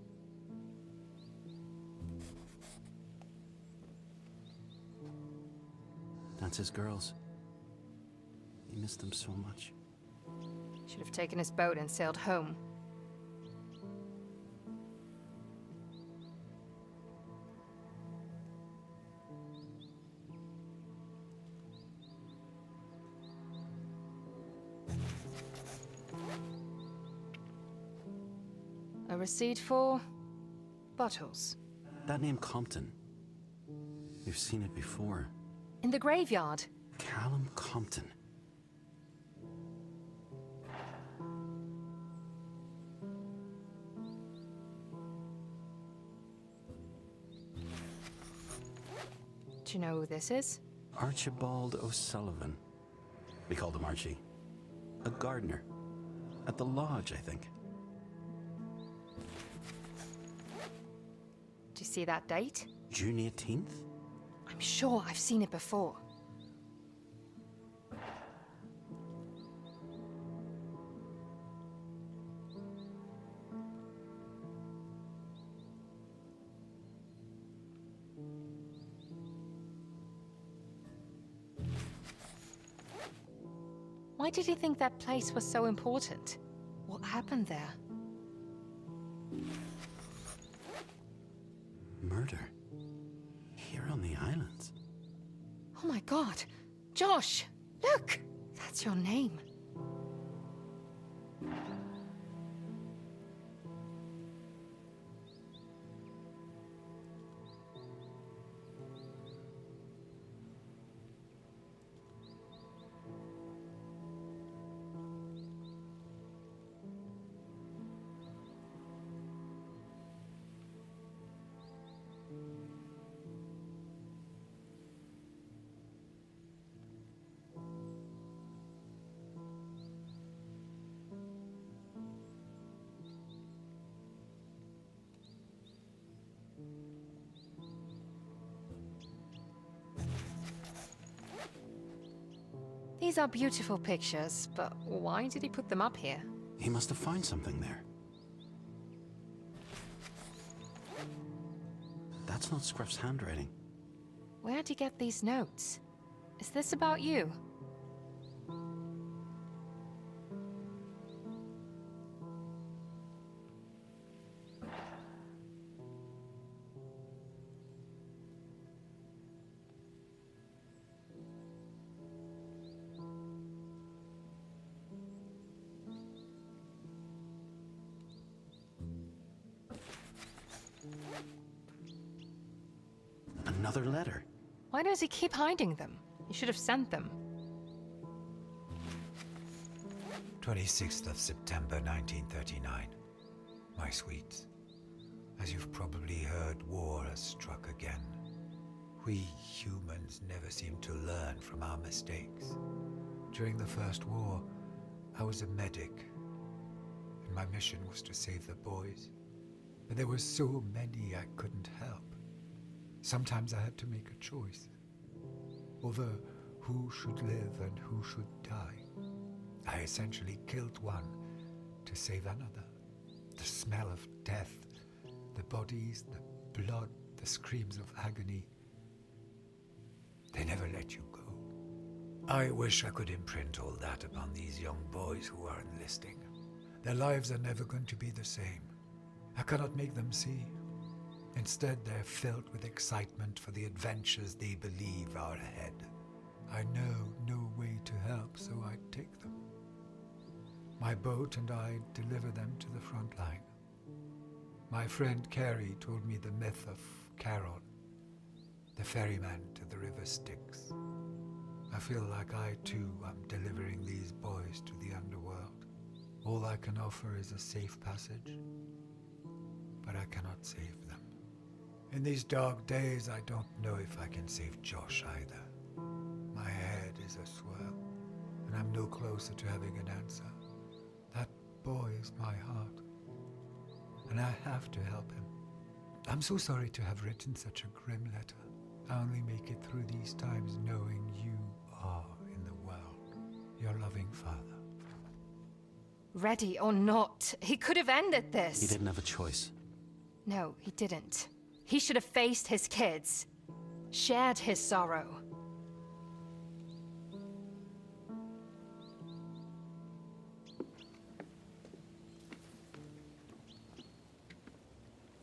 S2: That's his girls. He missed them so much.
S1: Should have taken his boat and sailed home. A receipt for bottles.
S2: That name Compton. We've seen it before.
S1: In the graveyard.
S2: Callum Compton.
S1: Do you know who this is?
S2: Archibald O'Sullivan. We called him Archie. A gardener. At the lodge, I think.
S1: Do you see that date?
S2: June 18th?
S1: I'm sure I've seen it before. Why did he think that place was so important? What happened there?
S2: Murder. Here on the islands.
S1: Oh my god! Josh! Look! That's your name. These are beautiful pictures, but why did he put them up here?
S2: He must have found something there. That's not Scruff's handwriting.
S1: Where'd he get these notes? Is this about you?
S2: Another letter.
S1: Why does he keep hiding them? He should have sent them.
S4: 26th of September 1939. My sweets, as you've probably heard, war has struck again. We humans never seem to learn from our mistakes. During the First War, I was a medic, and my mission was to save the boys. But there were so many I couldn't help. Sometimes I had to make a choice. Over who should live and who should die. I essentially killed one to save another. The smell of death, the bodies, the blood, the screams of agony. They never let you go. I wish I could imprint all that upon these young boys who are enlisting. Their lives are never going to be the same. I cannot make them see. Instead, they're filled with excitement for the adventures they believe are ahead. I know no way to help, so I take them. My boat and I deliver them to the front line. My friend Carrie told me the myth of Carol, the ferryman to the river Styx. I feel like I too am delivering these boys to the underworld. All I can offer is a safe passage, but I cannot save them. In these dark days, I don't know if I can save Josh either. My head is a swirl, and I'm no closer to having an answer. That boy is my heart, and I have to help him. I'm so sorry to have written such a grim letter. I only make it through these times knowing you are in the world, your loving father.
S1: Ready or not, he could have ended this.
S2: He didn't have a choice.
S1: No, he didn't. He should have faced his kids, shared his sorrow.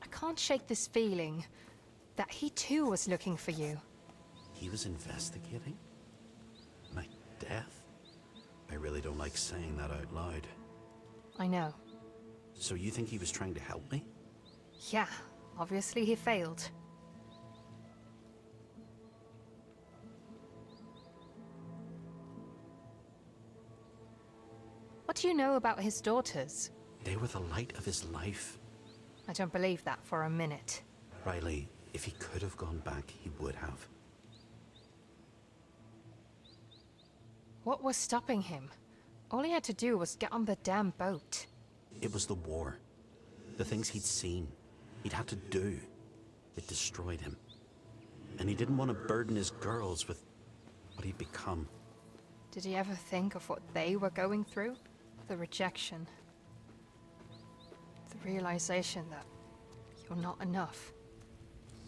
S1: I can't shake this feeling that he too was looking for you.
S2: He was investigating? My death? I really don't like saying that out loud.
S1: I know.
S2: So you think he was trying to help me?
S1: Yeah, obviously he failed. What do you know about his daughters?
S2: They were the light of his life.
S1: I don't believe that for a minute.
S2: Riley, if he could have gone back, he would have.
S1: What was stopping him? All he had to do was get on the damn boat.
S2: It was the war. The things he'd seen, he'd had to do. It destroyed him. And he didn't want to burden his girls with what he'd become.
S1: Did he ever think of what they were going through? The rejection. The realization that you're not enough.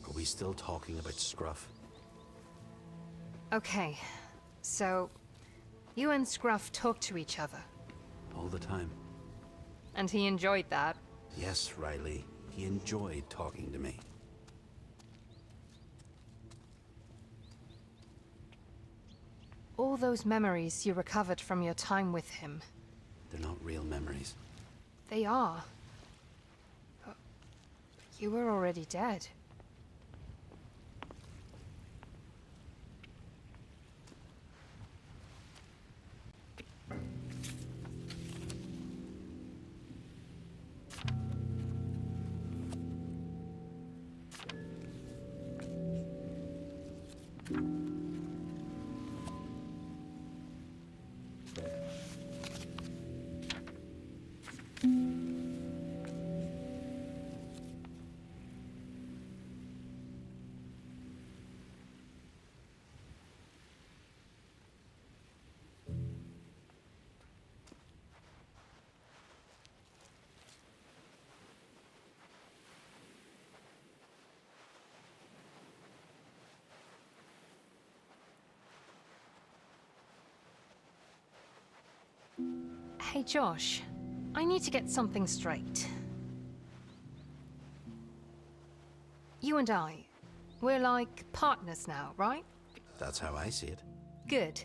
S2: Are we still talking about Scruff?
S1: Okay, so you and Scruff talk to each other,
S2: All the time.
S1: and he enjoyed that.
S2: Yes, Riley. He enjoyed talking to me.
S1: All those memories you recovered from your time with him,
S2: They're not real memories.
S1: they are. But you were already dead. Hey Josh, I need to get something straight. You and I, we're like partners now, right?
S2: That's how I see it.
S1: Good.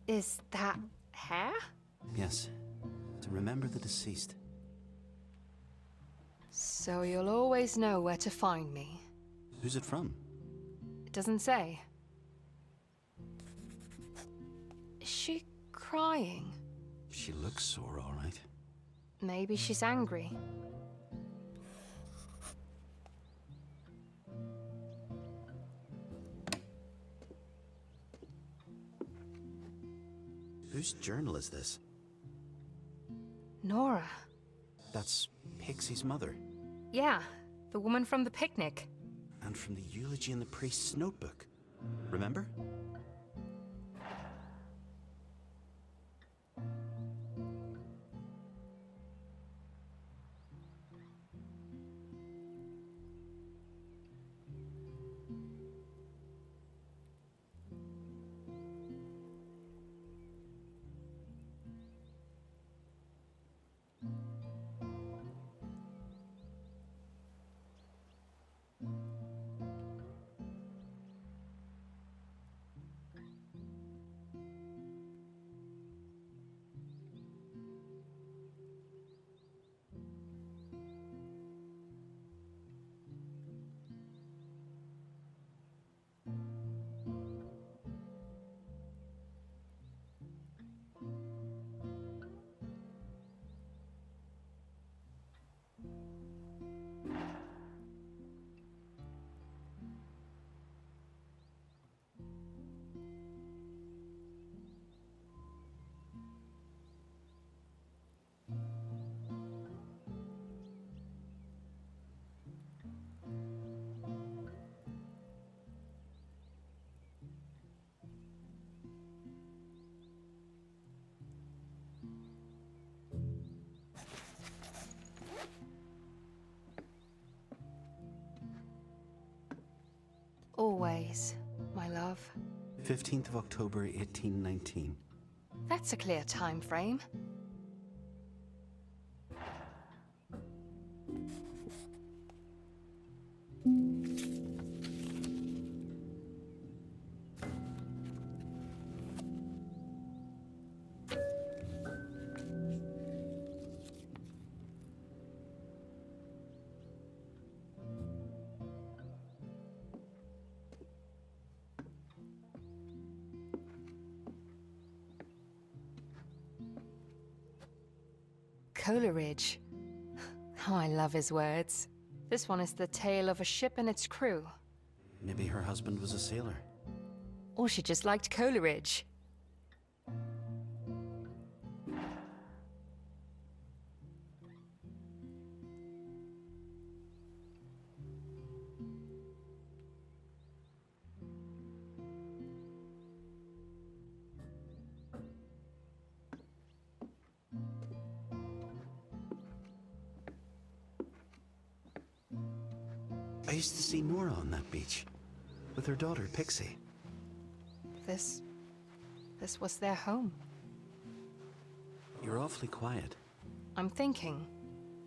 S1: Is that hair?
S2: Yes. To remember the deceased.
S1: So you'll always know where to find me.
S2: Who's it from?
S1: It doesn't say. Is she crying?
S2: She looks sore, all right.
S1: Maybe she's angry.
S2: Whose journal is this?
S1: Nora.
S2: That's Pixie's mother.
S1: Yeah, the woman from the picnic.
S2: And from the eulogy in the priest's notebook. Remember?
S1: Always, my love.
S2: 15th of October, 1819.
S1: That's a clear time frame. Coleridge. How I love his words. This one is the tale of a ship and its crew.
S2: Maybe her husband was a sailor.
S1: Or she just liked Coleridge.
S2: I used to see Nora on that beach, with her daughter, Pixie.
S1: This was their home.
S2: You're awfully quiet.
S1: I'm thinking,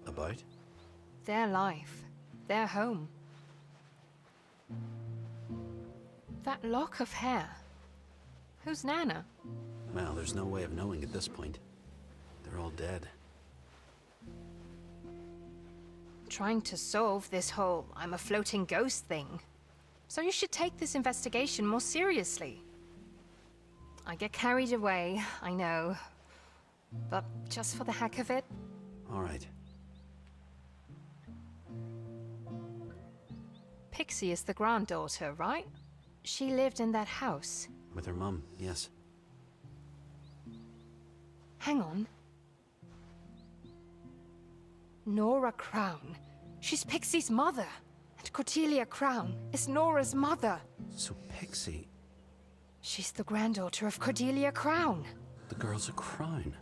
S2: About?
S1: their life, their home. That lock of hair. Who's Nana?
S2: Well, there's no way of knowing at this point. They're all dead.
S1: Trying to solve this whole I'm a floating ghost thing. So you should take this investigation more seriously. I get carried away, I know. But just for the heck of it,
S2: All right.
S1: Pixie is the granddaughter, right? She lived in that house.
S2: With her mum, yes.
S1: Hang on. Nora Crown. She's Pixie's mother. And Cordelia Crown is Nora's mother.
S2: So Pixie,
S1: She's the granddaughter of Cordelia Crown.
S2: the girl's a crown.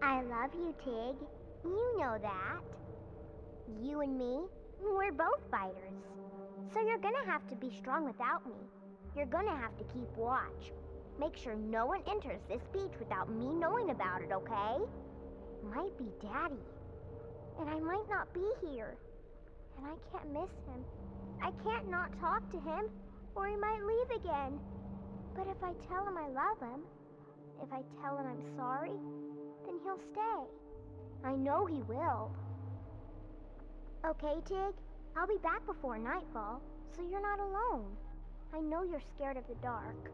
S6: I love you, Tig. You know that. You and me, we're both fighters. So you're gonna have to be strong without me. You're gonna have to keep watch. Make sure no one enters this beach without me knowing about it, okay? Might be Daddy. And I might not be here. And I can't miss him. I can't not talk to him, or he might leave again. But if I tell him I love him, if I tell him I'm sorry, then he'll stay. I know he will. Okay, Tig? I'll be back before nightfall, so you're not alone. I know you're scared of the dark.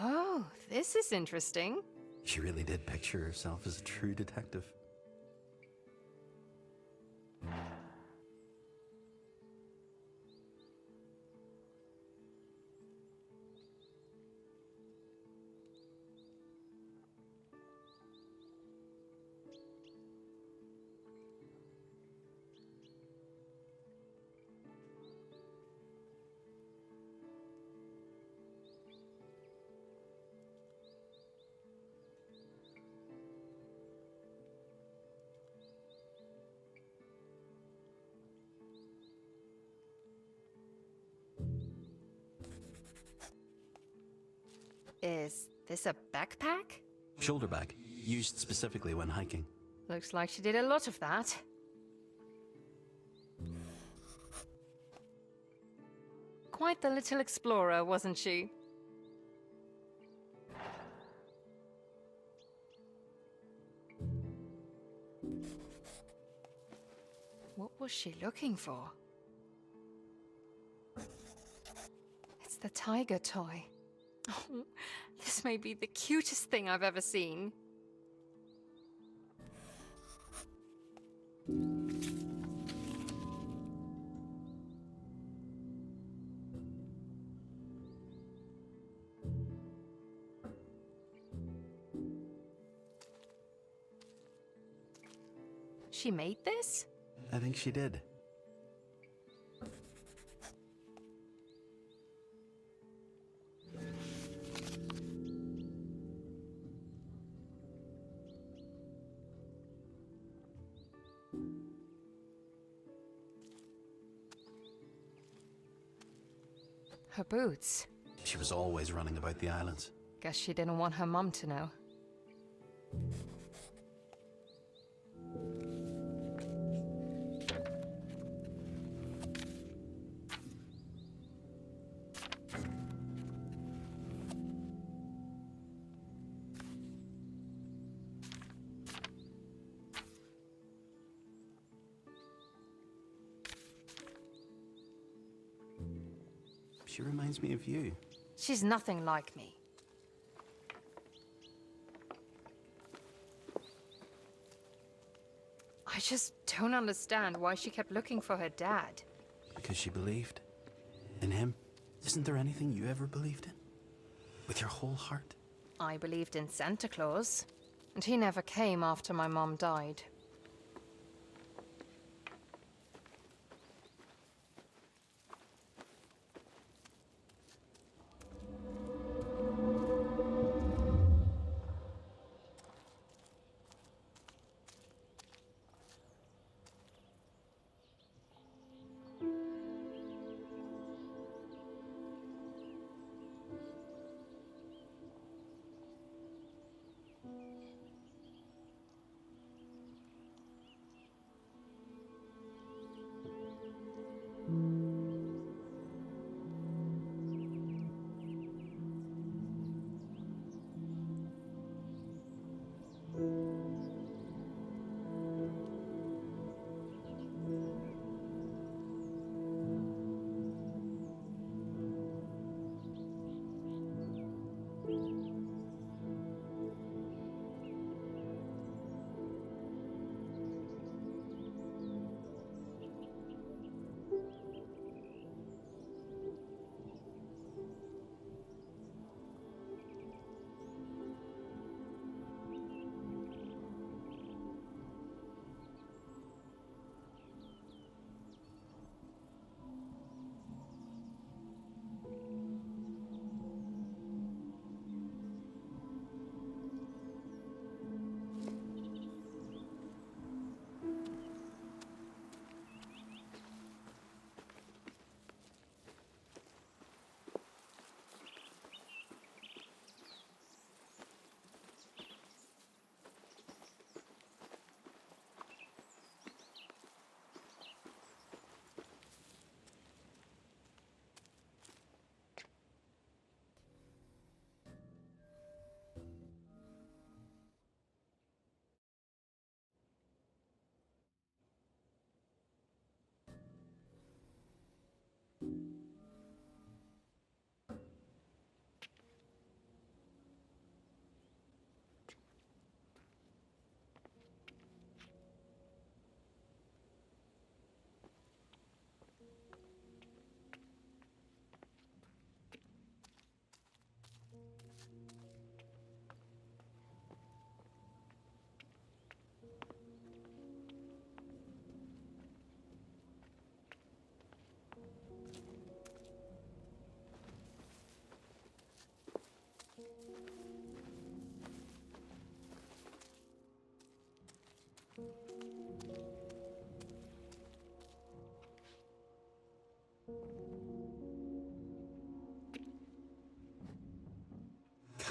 S1: Oh, this is interesting.
S2: She really did picture herself as a true detective.
S1: Is this a backpack?
S2: Shoulder bag, used specifically when hiking.
S1: Looks like she did a lot of that. Quite the little explorer, wasn't she? What was she looking for? It's the tiger toy. Oh, this may be the cutest thing I've ever seen. She made this?
S2: I think she did.
S1: Her boots.
S2: She was always running about the islands.
S1: Guess she didn't want her mum to know.
S2: She reminds me of you.
S1: She's nothing like me. I just don't understand why she kept looking for her dad.
S2: Because she believed in him. Isn't there anything you ever believed in? With your whole heart?
S1: I believed in Santa Claus, and he never came after my mom died.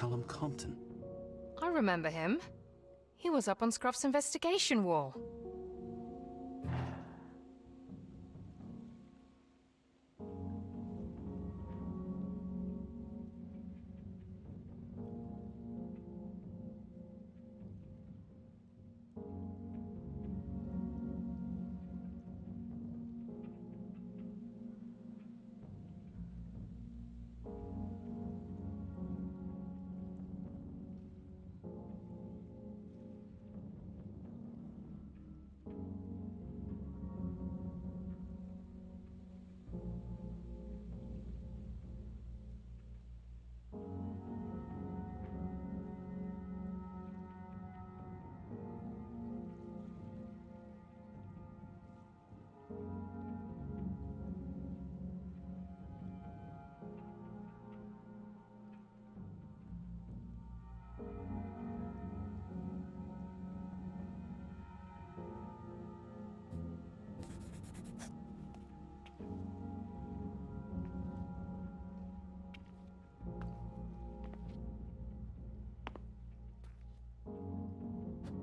S2: Callum Compton.
S1: I remember him. He was up on Scruff's investigation wall.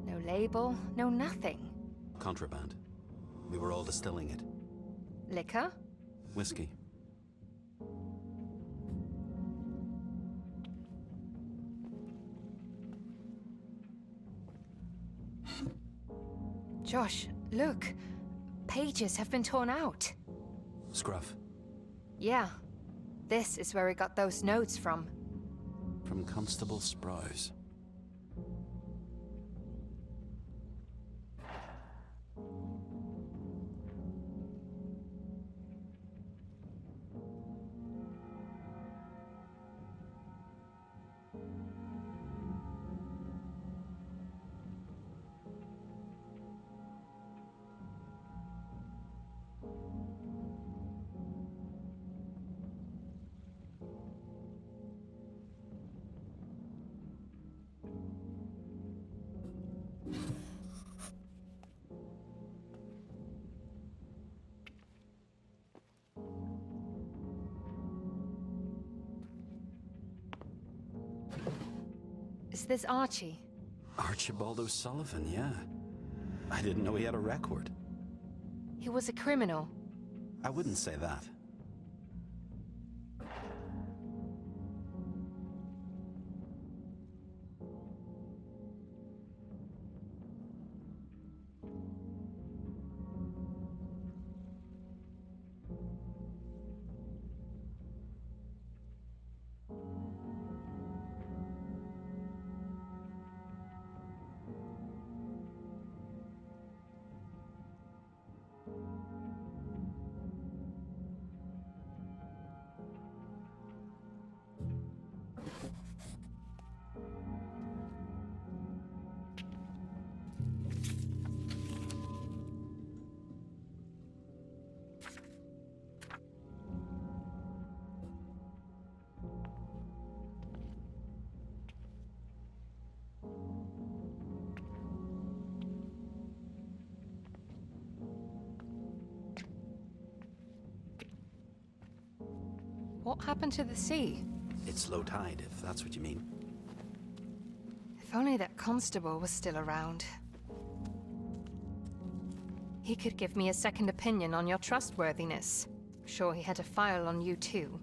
S1: No label, no nothing.
S2: Contraband. We were all distilling it.
S1: Liquor?
S2: Whiskey.
S1: Josh, look. Pages have been torn out.
S2: Scruff.
S1: Yeah. This is where he got those notes from.
S2: From Constable Sprouse.
S1: Is this Archie?
S2: Archibald O'Sullivan, yeah. I didn't know he had a record.
S1: He was a criminal.
S2: I wouldn't say that.
S1: What happened to the sea?
S2: It's low tide, if that's what you mean.
S1: If only that constable was still around. He could give me a second opinion on your trustworthiness. I'm sure he had a file on you too.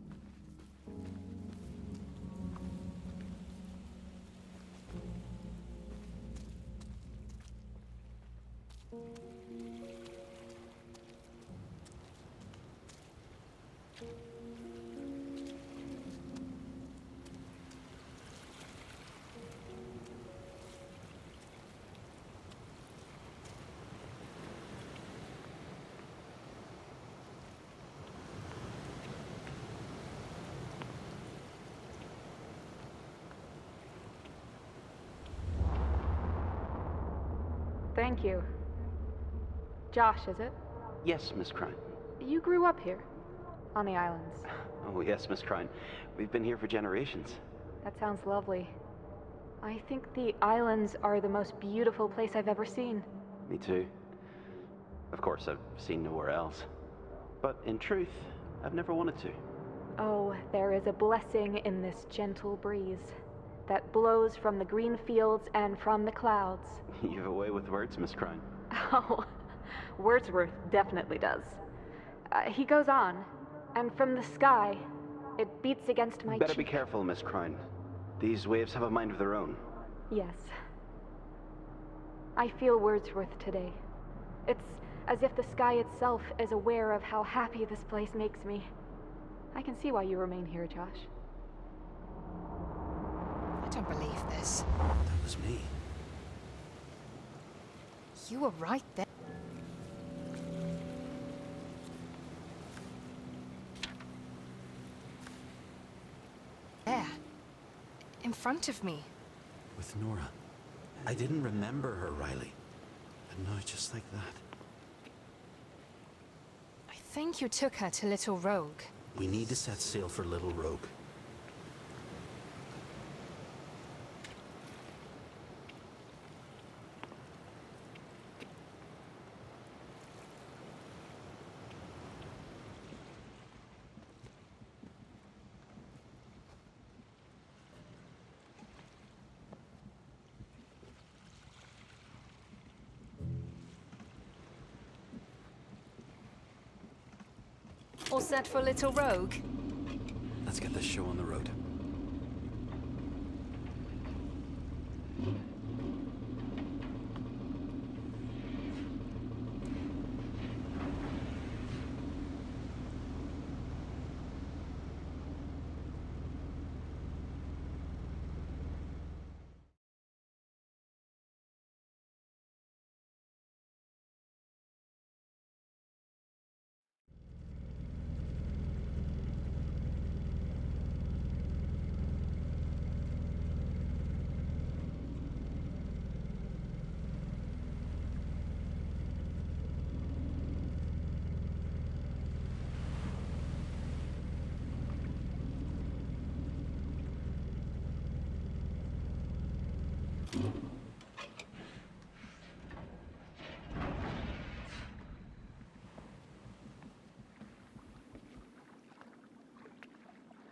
S3: Thank you. Josh, is it?
S2: Yes, Miss Crine.
S3: You grew up here, on the islands.
S2: Oh, yes, Miss Crine. We've been here for generations.
S3: That sounds lovely. I think the islands are the most beautiful place I've ever seen.
S2: Me too. Of course, I've seen nowhere else. But in truth, I've never wanted to.
S3: Oh, there is a blessing in this gentle breeze. that blows from the green fields and from the clouds.
S2: You have a way with words, Miss Crine.
S3: Oh, Wordsworth definitely does. He goes on, and from the sky, it beats against my
S2: Better be
S3: cheek.
S2: careful, Miss Crine. These waves have a mind of their own.
S3: Yes. I feel Wordsworth today. It's as if the sky itself is aware of how happy this place makes me. I can see why you remain here, Josh.
S1: I don't believe this.
S2: That was me.
S1: You were right there. There. In front of me.
S2: With Nora. I didn't remember her, Riley. But no, just like that.
S1: I think you took her to Little Rogue.
S2: We need to set sail for Little Rogue.
S1: All set for Little Rogue?
S2: Let's get this show on the road.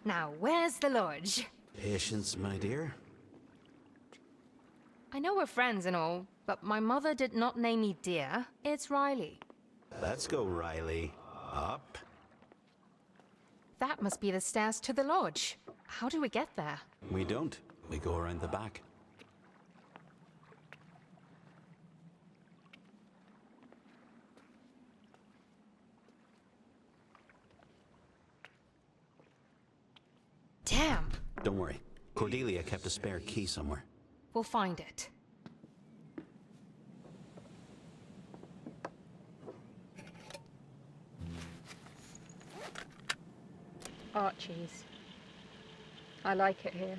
S1: Now, where's the lodge?
S2: Patience, my dear.
S1: I know we're friends and all, but my mother did not name me dear. It's Riley.
S2: Let's go, Riley. Up.
S1: That must be the stairs to the lodge. How do we get there?
S2: We don't. We go around the back.
S1: Damn!
S2: Don't worry. Cordelia kept a spare key somewhere.
S1: We'll find it.
S3: Archie's. I like it here.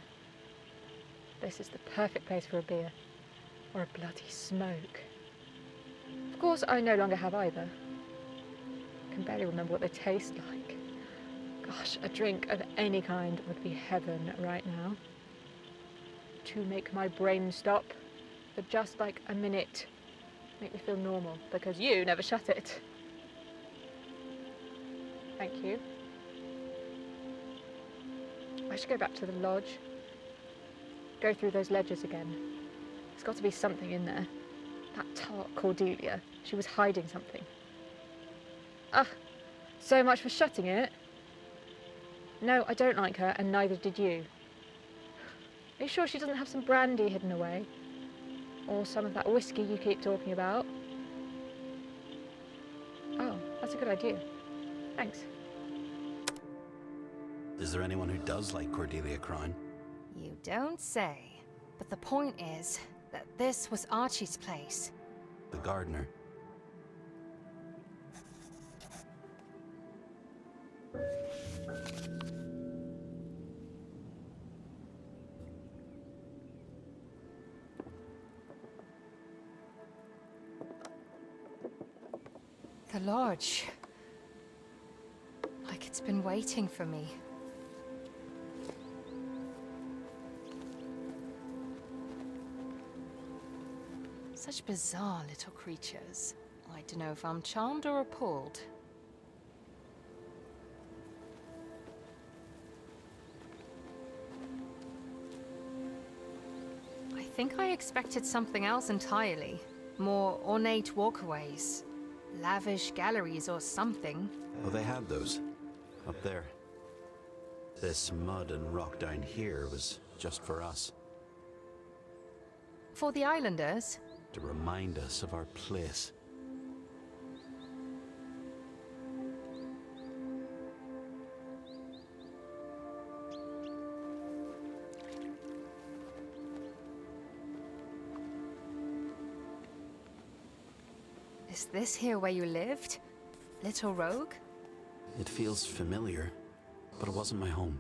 S3: This is the perfect place for a beer. Or a bloody smoke. Of course, I no longer have either. I can barely remember what they taste like. Gosh, a drink of any kind would be heaven right now. To make my brain stop for just like a minute. Make me feel normal, because you never shut it. Thank you. I should go back to the lodge. Go through those ledgers again. There's got to be something in there. That tart Cordelia, she was hiding something. Ugh, so much for shutting it. No, I don't like her, and neither did you. Are you sure she doesn't have some brandy hidden away? Or some of that whiskey you keep talking about? Oh, that's a good idea. Thanks.
S2: Is there anyone who does like Cordelia Crine?
S1: You don't say. But the point is that this was Archie's place.
S2: The gardener.
S1: The lodge. Like it's been waiting for me. Such bizarre little creatures. I don't know if I'm charmed or appalled. think I expected something else entirely. More ornate walkways, lavish galleries or something.
S2: Oh, they had those. Up there. This mud and rock down here was just for us.
S1: For the islanders?
S2: To remind us of our place.
S1: Is this here where you lived? Little Rogue?
S2: It feels familiar, but it wasn't my home.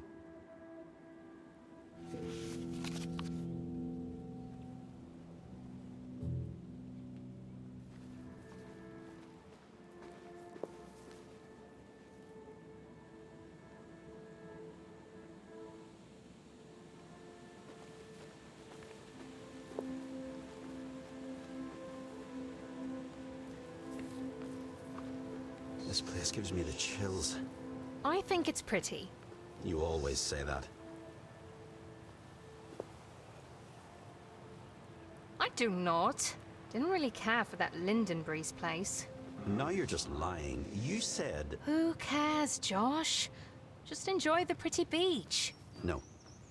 S2: This place gives me the chills.
S1: I think it's pretty.
S2: You always say that.
S1: I do not. Didn't really care for that Lindenbury's place.
S2: Now you're just lying. You said...
S1: Who cares, Josh? Just enjoy the pretty beach.
S2: No.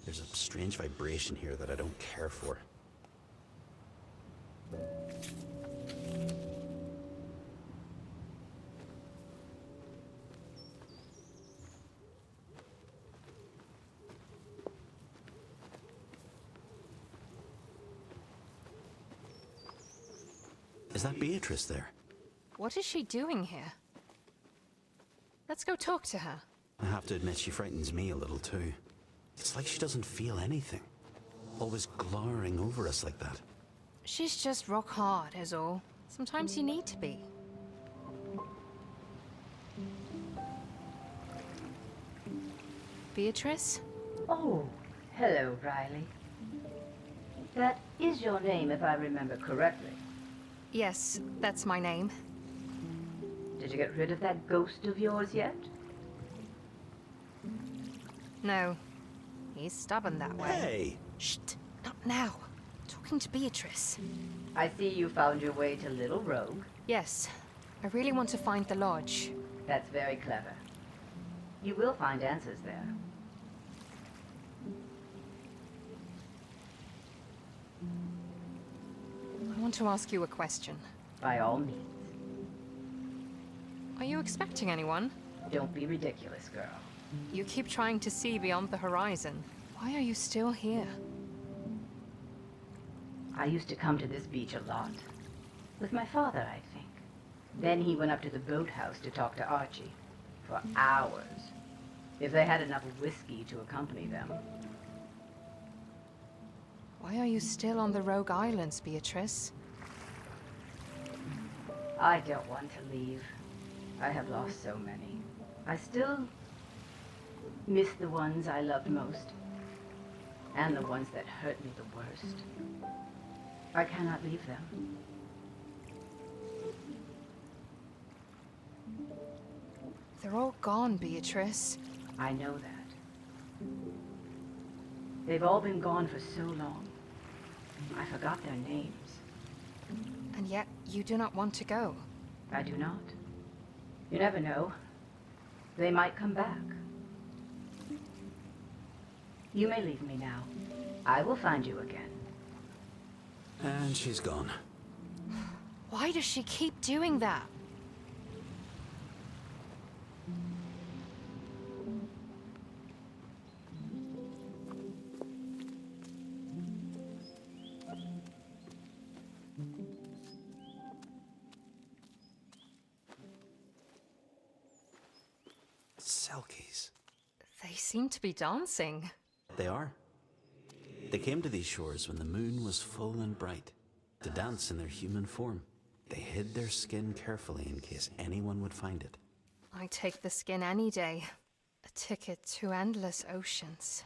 S2: There's a strange vibration here that I don't care for. Is that Beatrice there?
S1: What is she doing here? Let's go talk to her.
S2: I have to admit, she frightens me a little too. It's like she doesn't feel anything. Always glowering over us like that.
S1: She's just rock hard, is all. Sometimes you need to be. Beatrice?
S5: Oh, hello, Riley. That is your name, if I remember correctly.
S1: Yes, that's my name.
S5: Did you get rid of that ghost of yours yet?
S1: No. He's stubborn that way.
S2: Hey!
S1: Shh! Not now. Talking to Beatrice.
S5: I see you found your way to Little Rogue.
S1: Yes. I really want to find the lodge.
S5: That's very clever. You will find answers there.
S1: I want to ask you a question.
S5: By all means.
S1: Are you expecting anyone?
S5: Don't be ridiculous, girl.
S1: You keep trying to see beyond the horizon. Why are you still here?
S5: I used to come to this beach a lot. With my father, I think. Then he went up to the boathouse to talk to Archie. For hours. If they had enough whiskey to accompany them.
S1: Why are you still on the Rogue Islands, Beatrice?
S5: I don't want to leave. I have lost so many. I still miss the ones I loved most. And the ones that hurt me the worst. I cannot leave them.
S1: They're all gone, Beatrice.
S5: I know that. They've all been gone for so long. I forgot their names.
S1: And yet, you do not want to go.
S5: I do not. You never know. They might come back. You may leave me now. I will find you again.
S2: And she's gone.
S1: Why does she keep doing that?
S2: Selkies.
S1: They seem to be dancing.
S2: They are. They came to these shores when the moon was full and bright, to dance in their human form. They hid their skin carefully in case anyone would find it.
S1: I take the skin any day. A ticket to endless oceans.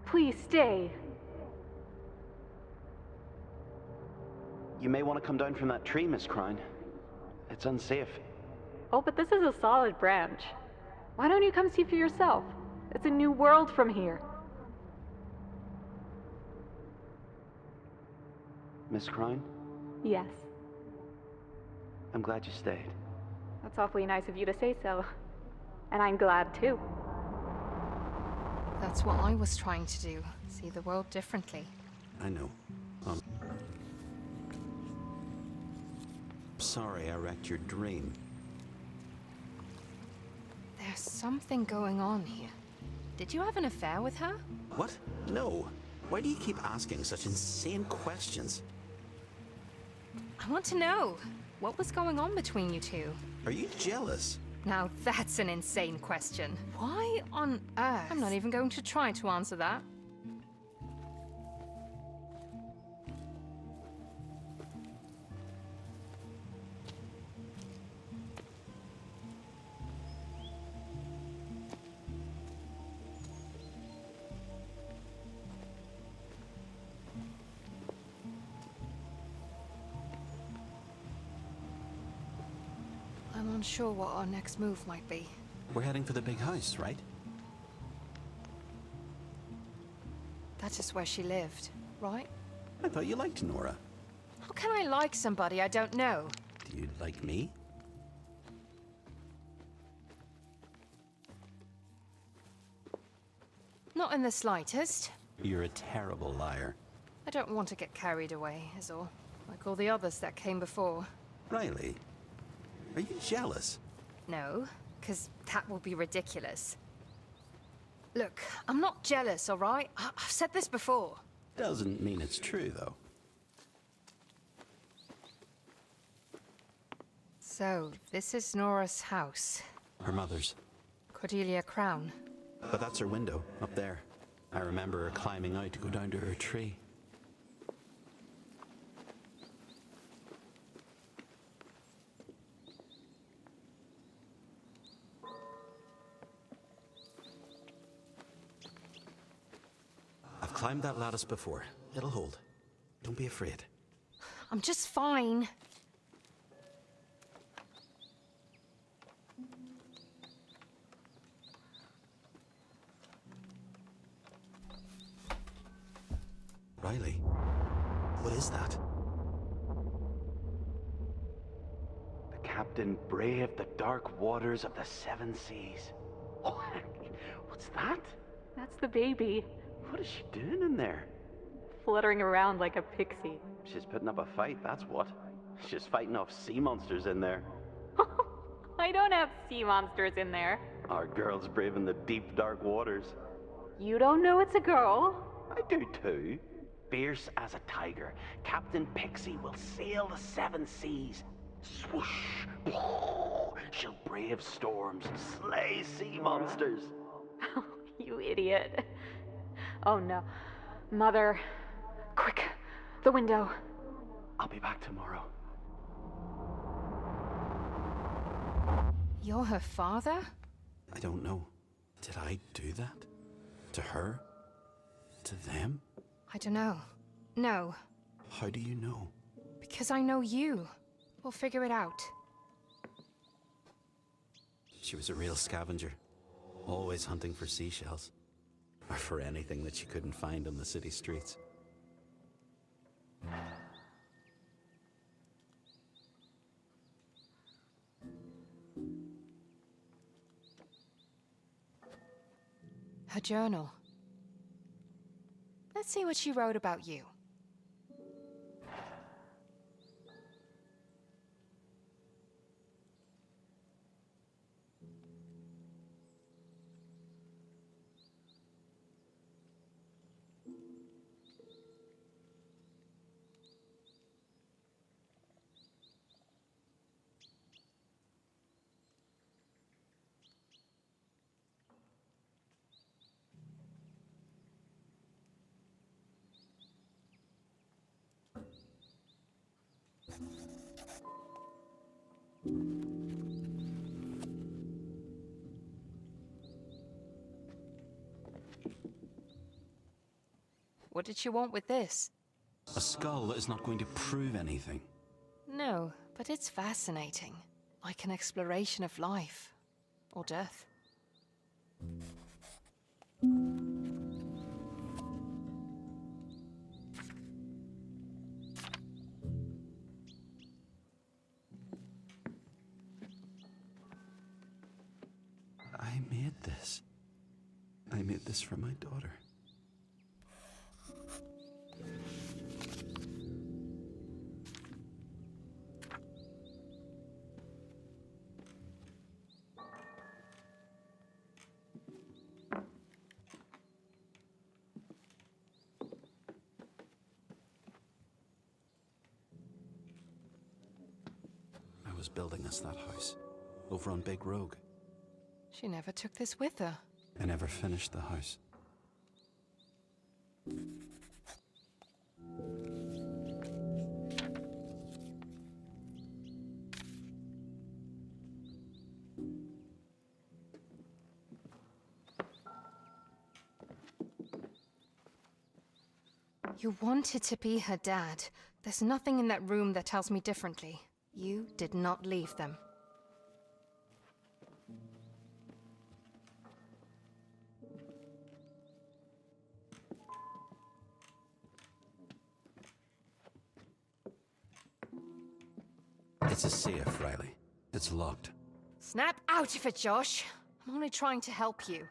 S8: Please stay.
S2: You may want to come down from that tree, Miss Crown. It's unsafe.
S8: Oh, but this is a solid branch. Why don't you come see for yourself? It's a new world from here.
S2: Miss Crown,
S8: Yes,
S2: I'm glad you stayed.
S8: that's awfully nice of you to say so. And I'm glad too.
S1: That's what I was trying to do. See the world differently.
S2: I know. Sorry I wrecked your dream.
S1: There's something going on here. Did you have an affair with her?
S2: What? No. Why do you keep asking such insane questions?
S1: I want to know. What was going on between you two?
S2: Are you jealous?
S1: Now that's an insane question. Why on earth? I'm not even going to try to answer that. I'm unsure what our next move might be.
S2: We're heading for the big house, right?
S1: That is where she lived, right?
S2: I thought you liked Nora.
S1: How can I like somebody I don't know?
S2: Do you like me?
S1: Not in the slightest.
S2: You're a terrible liar.
S1: I don't want to get carried away, is all. Like all the others that came before.
S2: Riley, are you jealous?
S1: No, because that will be ridiculous. Look, I'm not jealous, all right? I've said this before.
S2: Doesn't mean it's true, though.
S1: So, this is Nora's house.
S2: Her mother's.
S1: Cordelia Crown.
S2: But that's her window, up there. I remember her climbing out to go down to her tree. I've climbed that lattice before. It'll hold. Don't be afraid.
S1: I'm just fine.
S2: Riley, what is that? The captain braved the dark waters of the seven seas. Oh, what's that?
S8: That's the baby,
S2: What is she doing in there?
S8: fluttering around like a pixie.
S2: She's putting up a fight, that's what. She's fighting off sea monsters in there.
S8: I don't have sea monsters in there.
S2: Our girl's braving the deep, dark waters.
S8: You don't know it's a girl?
S2: I do too. Fierce as a tiger, Captain Pixie will sail the seven seas. Swoosh! She'll brave storms, slay sea monsters.
S8: You idiot. Oh no. Mother. Quick, the window.
S2: I'll be back tomorrow.
S1: You're her father?
S2: I don't know. Did I do that? To her? To them?
S1: I don't know. No,
S2: How do you know?
S1: because I know you. We'll figure it out.
S2: She was a real scavenger. Always hunting for seashells. Or for anything that she couldn't find on the city streets.
S1: Her journal. Let's see what she wrote about you. What did she want with this?
S2: A skull is not going to prove anything.
S1: No, but it's fascinating. Like an exploration of life. Or death.
S2: I made this. I made this for my daughter. I was building us that house, over on Big Rogue.
S1: She never took this with her.
S2: I never finished the house.
S1: You wanted to be her dad. There's nothing in that room that tells me differently. You did not leave them.
S2: It's a safe, Riley. It's locked.
S1: Snap out of it, Josh. I'm only trying to help you.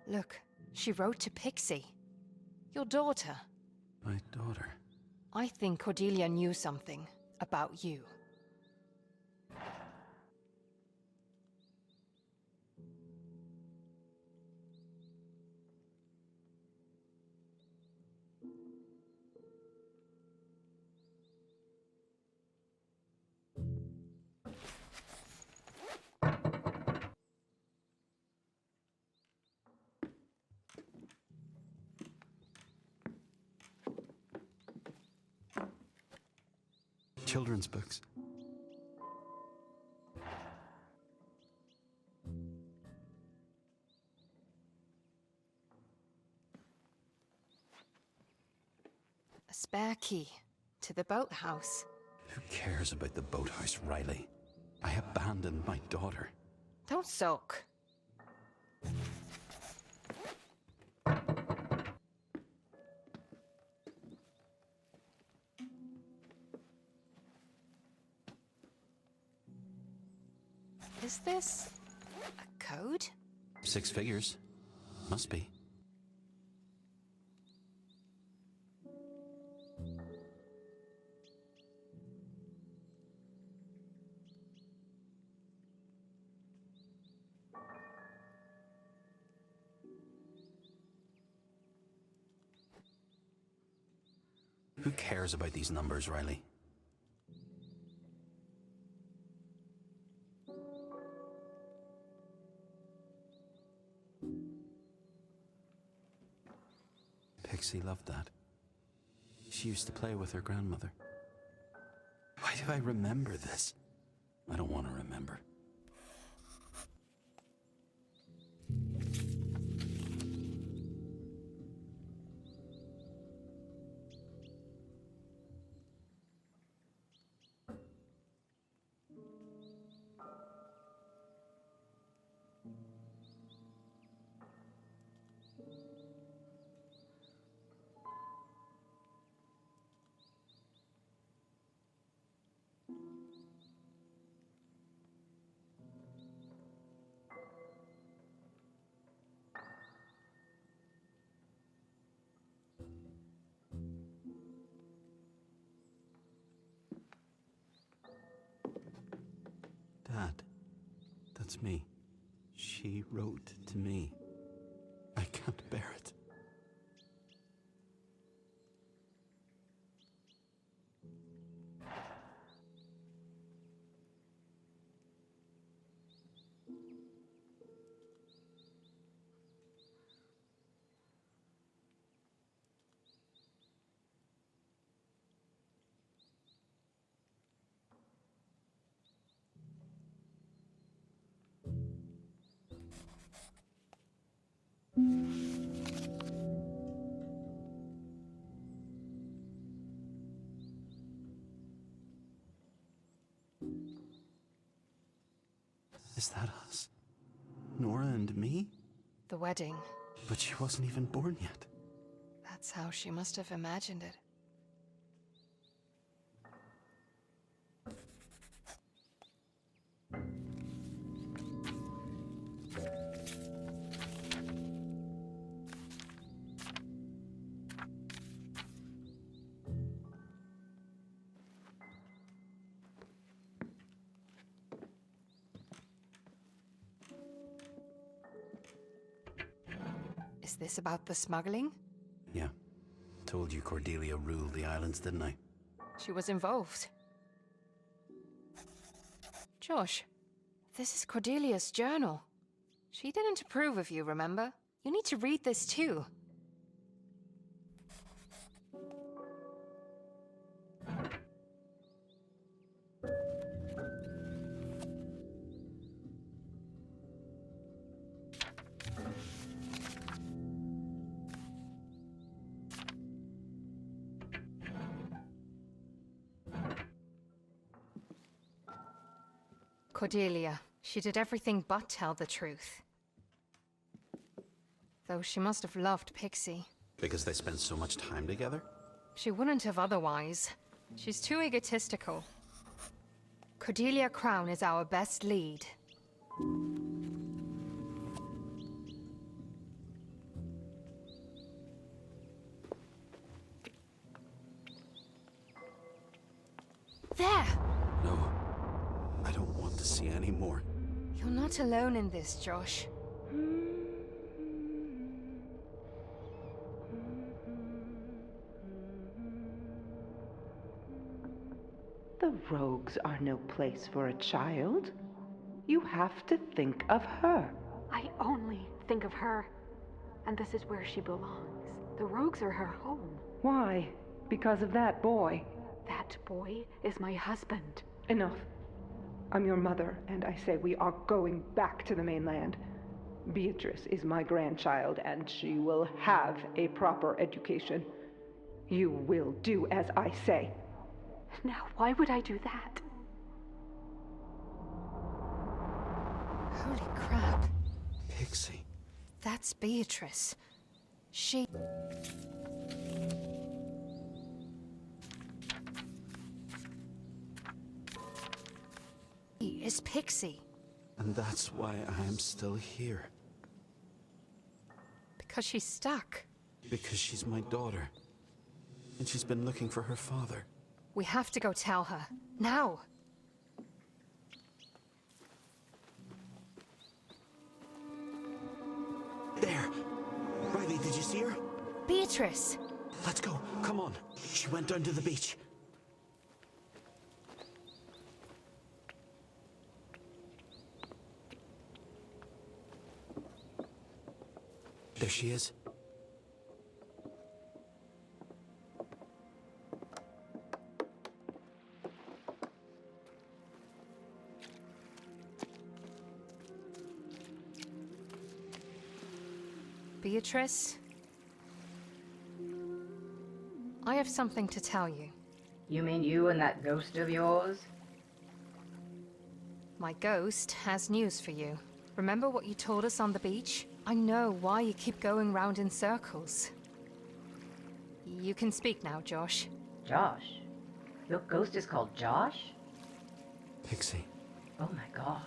S1: Look, she wrote to Pixie. Your daughter.
S2: My daughter.
S1: I think Cordelia knew something about you.
S2: Children's books.
S1: A spare key to the boathouse.
S2: Who cares about the boathouse, Riley? I abandoned my daughter.
S1: Don't sulk. Is this a code?
S2: 6 figures. Must be. Who cares about these numbers, Riley? Pixie loved that. She used to play with her grandmother. Why do I remember this? I don't want to remember. Dad, that's me. She wrote to me. I can't bear it. Is that us? Nora and me?
S1: The wedding.
S2: But she wasn't even born yet.
S1: That's how she must have imagined it. Is this about the smuggling?
S2: Yeah. Told you Cordelia ruled the islands, didn't I?
S1: She was involved. Josh, this is Cordelia's journal. She didn't approve of you, remember? You need to read this too. Cordelia. She did everything but tell the truth. Though she must have loved Pixie.
S2: Because they spent so much time together?
S1: She wouldn't have otherwise. She's too egotistical. Cordelia Crown is our best lead. There!
S2: No. I don't want to see any more.
S1: You're not alone in this, Josh.
S9: The rogues are no place for a child. You have to think of her.
S8: I only think of her. And this is where she belongs. The rogues are her home.
S9: Why? Because of that boy.
S8: That boy is my husband.
S9: Enough. I'm your mother, and I say we are going back to the mainland. Beatrice is my grandchild, and she will have a proper education. You will do as I say.
S8: Now, why would I do that?
S1: Holy crap.
S2: Pixie.
S1: That's Beatrice. She is Pixie.
S2: And that's why I am still here.
S1: Because she's stuck.
S2: Because she's my daughter. And she's been looking for her father.
S1: We have to go tell her. Now!
S2: There! Riley, did you see her?
S1: Beatrice!
S2: Let's go. Come on. She went down to the beach. There she is.
S1: Beatrice? I have something to tell you.
S5: You mean you and that ghost of yours?
S1: My ghost has news for you. Remember what you told us on the beach? I know why you keep going round in circles. You can speak now, Josh.
S5: Josh? Your ghost is called Josh?
S2: Pixie.
S5: Oh my god.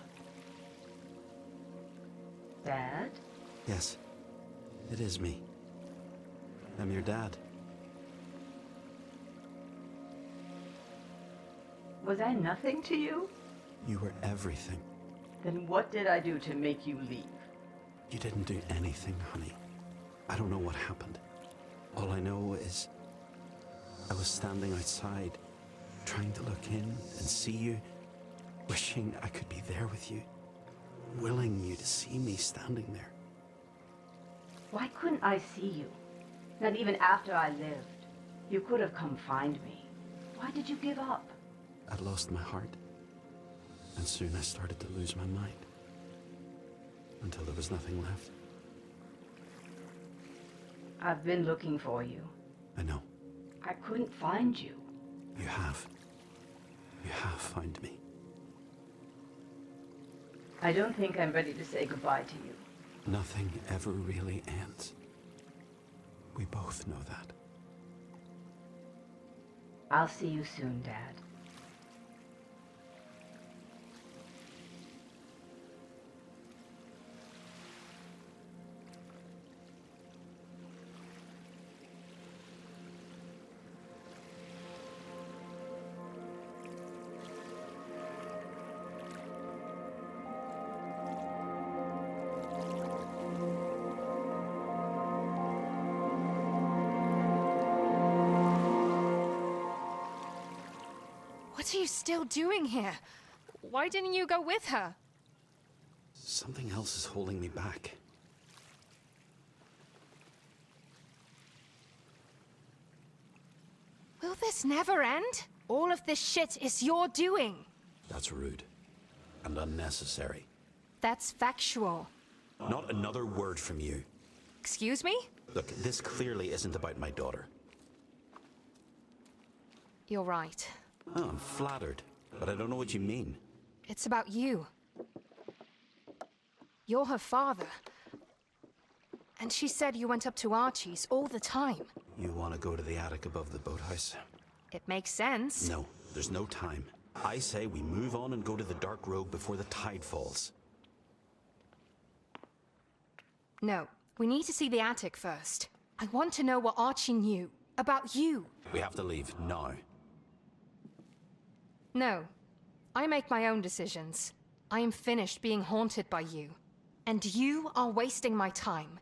S5: Dad?
S2: Yes. It is me. I'm your dad.
S5: Was I nothing to you?
S2: You were everything.
S5: Then what did I do to make you leave?
S2: You didn't do anything, honey. I don't know what happened. All I know is I was standing outside, trying to look in and see you, wishing I could be there with you, willing you to see me standing there.
S5: Why couldn't I see you? Not even after I lived. You could have come find me. Why did you give up?
S2: I'd lost my heart, and soon I started to lose my mind, until there was nothing left.
S5: I've been looking for you.
S2: I know.
S5: I couldn't find you.
S2: You have. You have found me.
S5: I don't think I'm ready to say goodbye to you.
S2: Nothing ever really ends. We both know that.
S5: I'll see you soon, Dad.
S1: What are you still doing here? Why didn't you go with her?
S2: Something else is holding me back.
S1: Will this never end? All of this shit is your doing.
S2: That's rude. And unnecessary.
S1: That's factual.
S2: Not another word from you.
S1: Excuse me?
S2: Look, this clearly isn't about my daughter.
S1: You're right.
S2: Oh, I'm flattered, but I don't know what you mean.
S1: It's about you. You're her father. And she said you went up to Archie's all the time.
S2: You want to go to the attic above the boathouse?
S1: It makes sense.
S2: No, there's no time. I say we move on and go to the Dark Road before the tide falls.
S1: No, we need to see the attic first. I want to know what Archie knew about you.
S2: We have to leave now.
S1: No, I make my own decisions. I am finished being haunted by you. And you are wasting my time.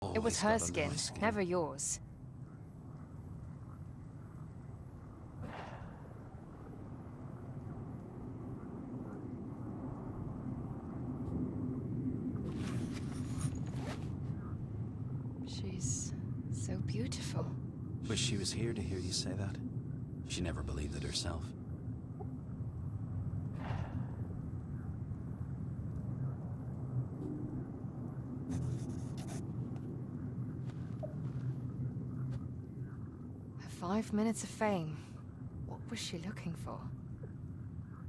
S1: It was
S2: Always
S1: her
S2: got under my
S1: skin, never yours. She's so beautiful.
S2: Wish she was here to hear you say that. She never believed it herself.
S1: Her 5 minutes of fame. What was she looking for?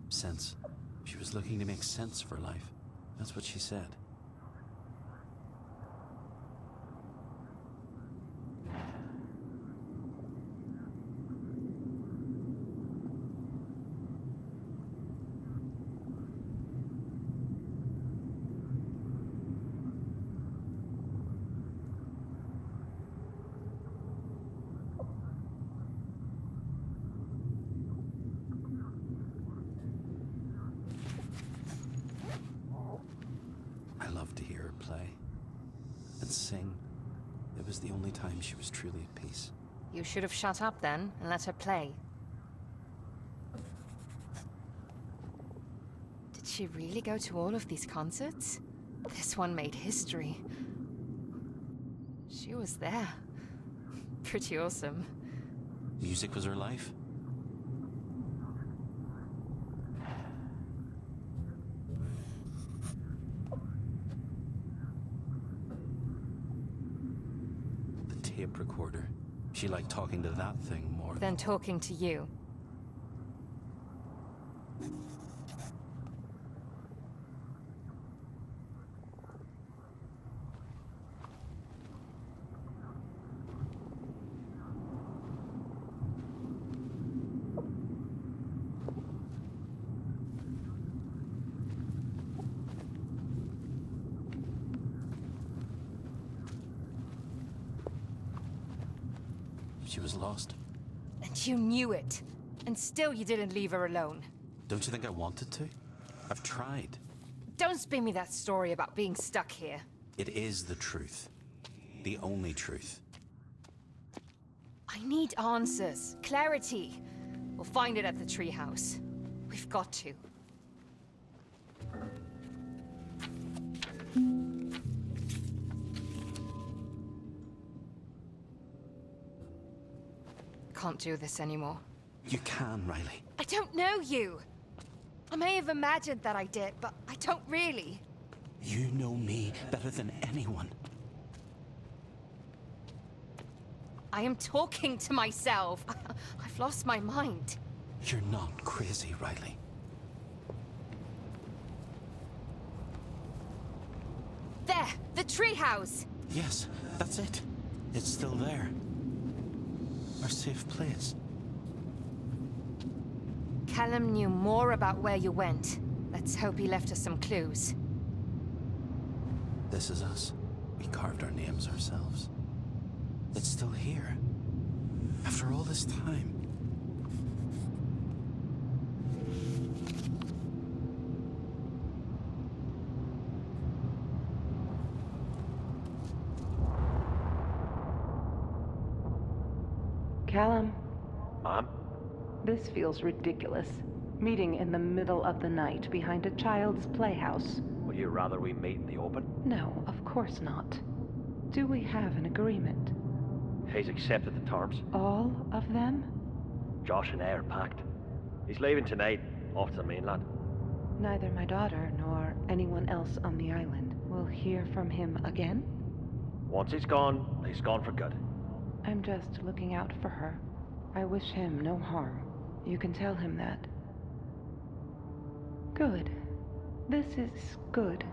S2: Sense. She was looking to make sense for life. That's what she said. I loved to hear her play and sing. It was the only time she was truly at peace.
S1: You should have shut up then and let her play. Did she really go to all of these concerts? This one made history. She was there. Pretty awesome.
S2: Music was her life. The tape recorder. She liked talking to that thing more
S1: Than talking to you.
S2: She was lost.
S1: And you knew it. And still you didn't leave her alone.
S2: Don't you think I wanted to? I've tried.
S1: Don't spin me that story about being stuck here.
S2: It is the truth. The only truth.
S1: I need answers. Clarity. We'll find it at the treehouse. We've got to. Can't do this anymore.
S2: You can, Riley.
S1: I don't know you. I may have imagined that I did, but I don't really.
S2: You know me better than anyone.
S1: I am talking to myself. I've lost my mind.
S2: You're not crazy, Riley.
S1: There! The treehouse!
S2: Yes, that's it. It's still there. Our safe place.
S1: Callum knew more about where you went. Let's hope he left us some clues.
S2: This is us. We carved our names ourselves. It's still here. After all this time.
S9: Callum,
S7: Mom?
S9: this feels ridiculous. Meeting in the middle of the night behind a child's playhouse.
S7: Would you rather we meet in the open?
S9: No, of course not. Do we have an agreement?
S7: He's accepted the terms.
S9: All of them?
S7: Josh and I are packed. He's leaving tonight, off to the mainland.
S9: Neither my daughter nor anyone else on the island will hear from him again?
S7: Once he's gone for good.
S9: I'm just looking out for her. I wish him no harm. You can tell him that. Good. This is good.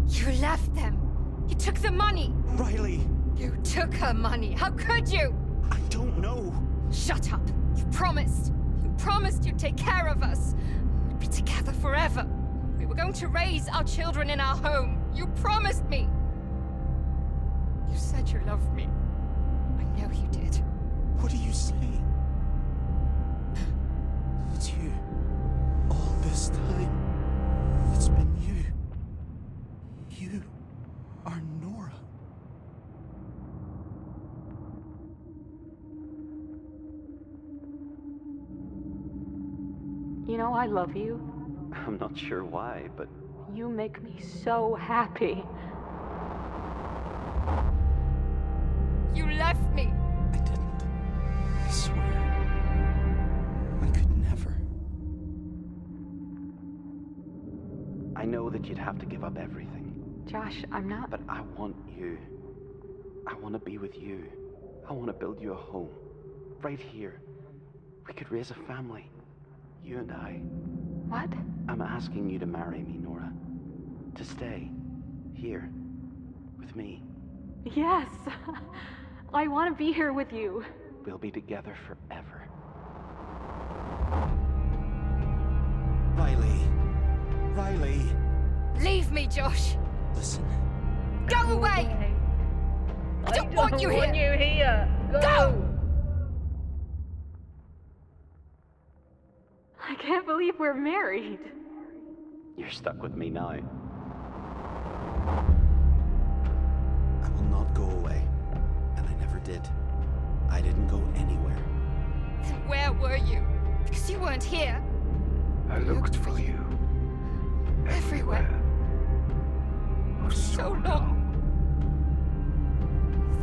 S1: You left them! You took the money!
S2: Riley!
S1: You took her money! How could you?
S2: I don't know!
S1: Shut up! You promised! You promised you'd take care of us! We'd be together forever! We were going to raise our children in our home! You promised me! You said you loved me. I know you did.
S2: What are you saying? It's you. All this time. It's been you. You.
S8: You know, I love you.
S2: I'm not sure why, but
S8: You make me so happy.
S1: You left me!
S2: I didn't. I swear. I could never. I know that you'd have to give up everything,
S8: Josh, I'm not.
S2: but I want you. I want to be with you. I want to build you a home. Right here. We could raise a family. You and I.
S8: What?
S2: I'm asking you to marry me, Nora. To stay. Here. With me.
S8: Yes. I want to be here with you.
S2: We'll be together forever. Riley. Riley.
S1: Leave me, Josh!
S2: Listen.
S1: Go away! I don't want you here!
S3: you here.
S1: Go!
S8: I can't believe we're married.
S2: You're stuck with me now. I will not go away. And I never did. I didn't go anywhere.
S1: Then where were you? Because you weren't here.
S7: I looked for you.
S1: Everywhere.
S7: For
S1: So long.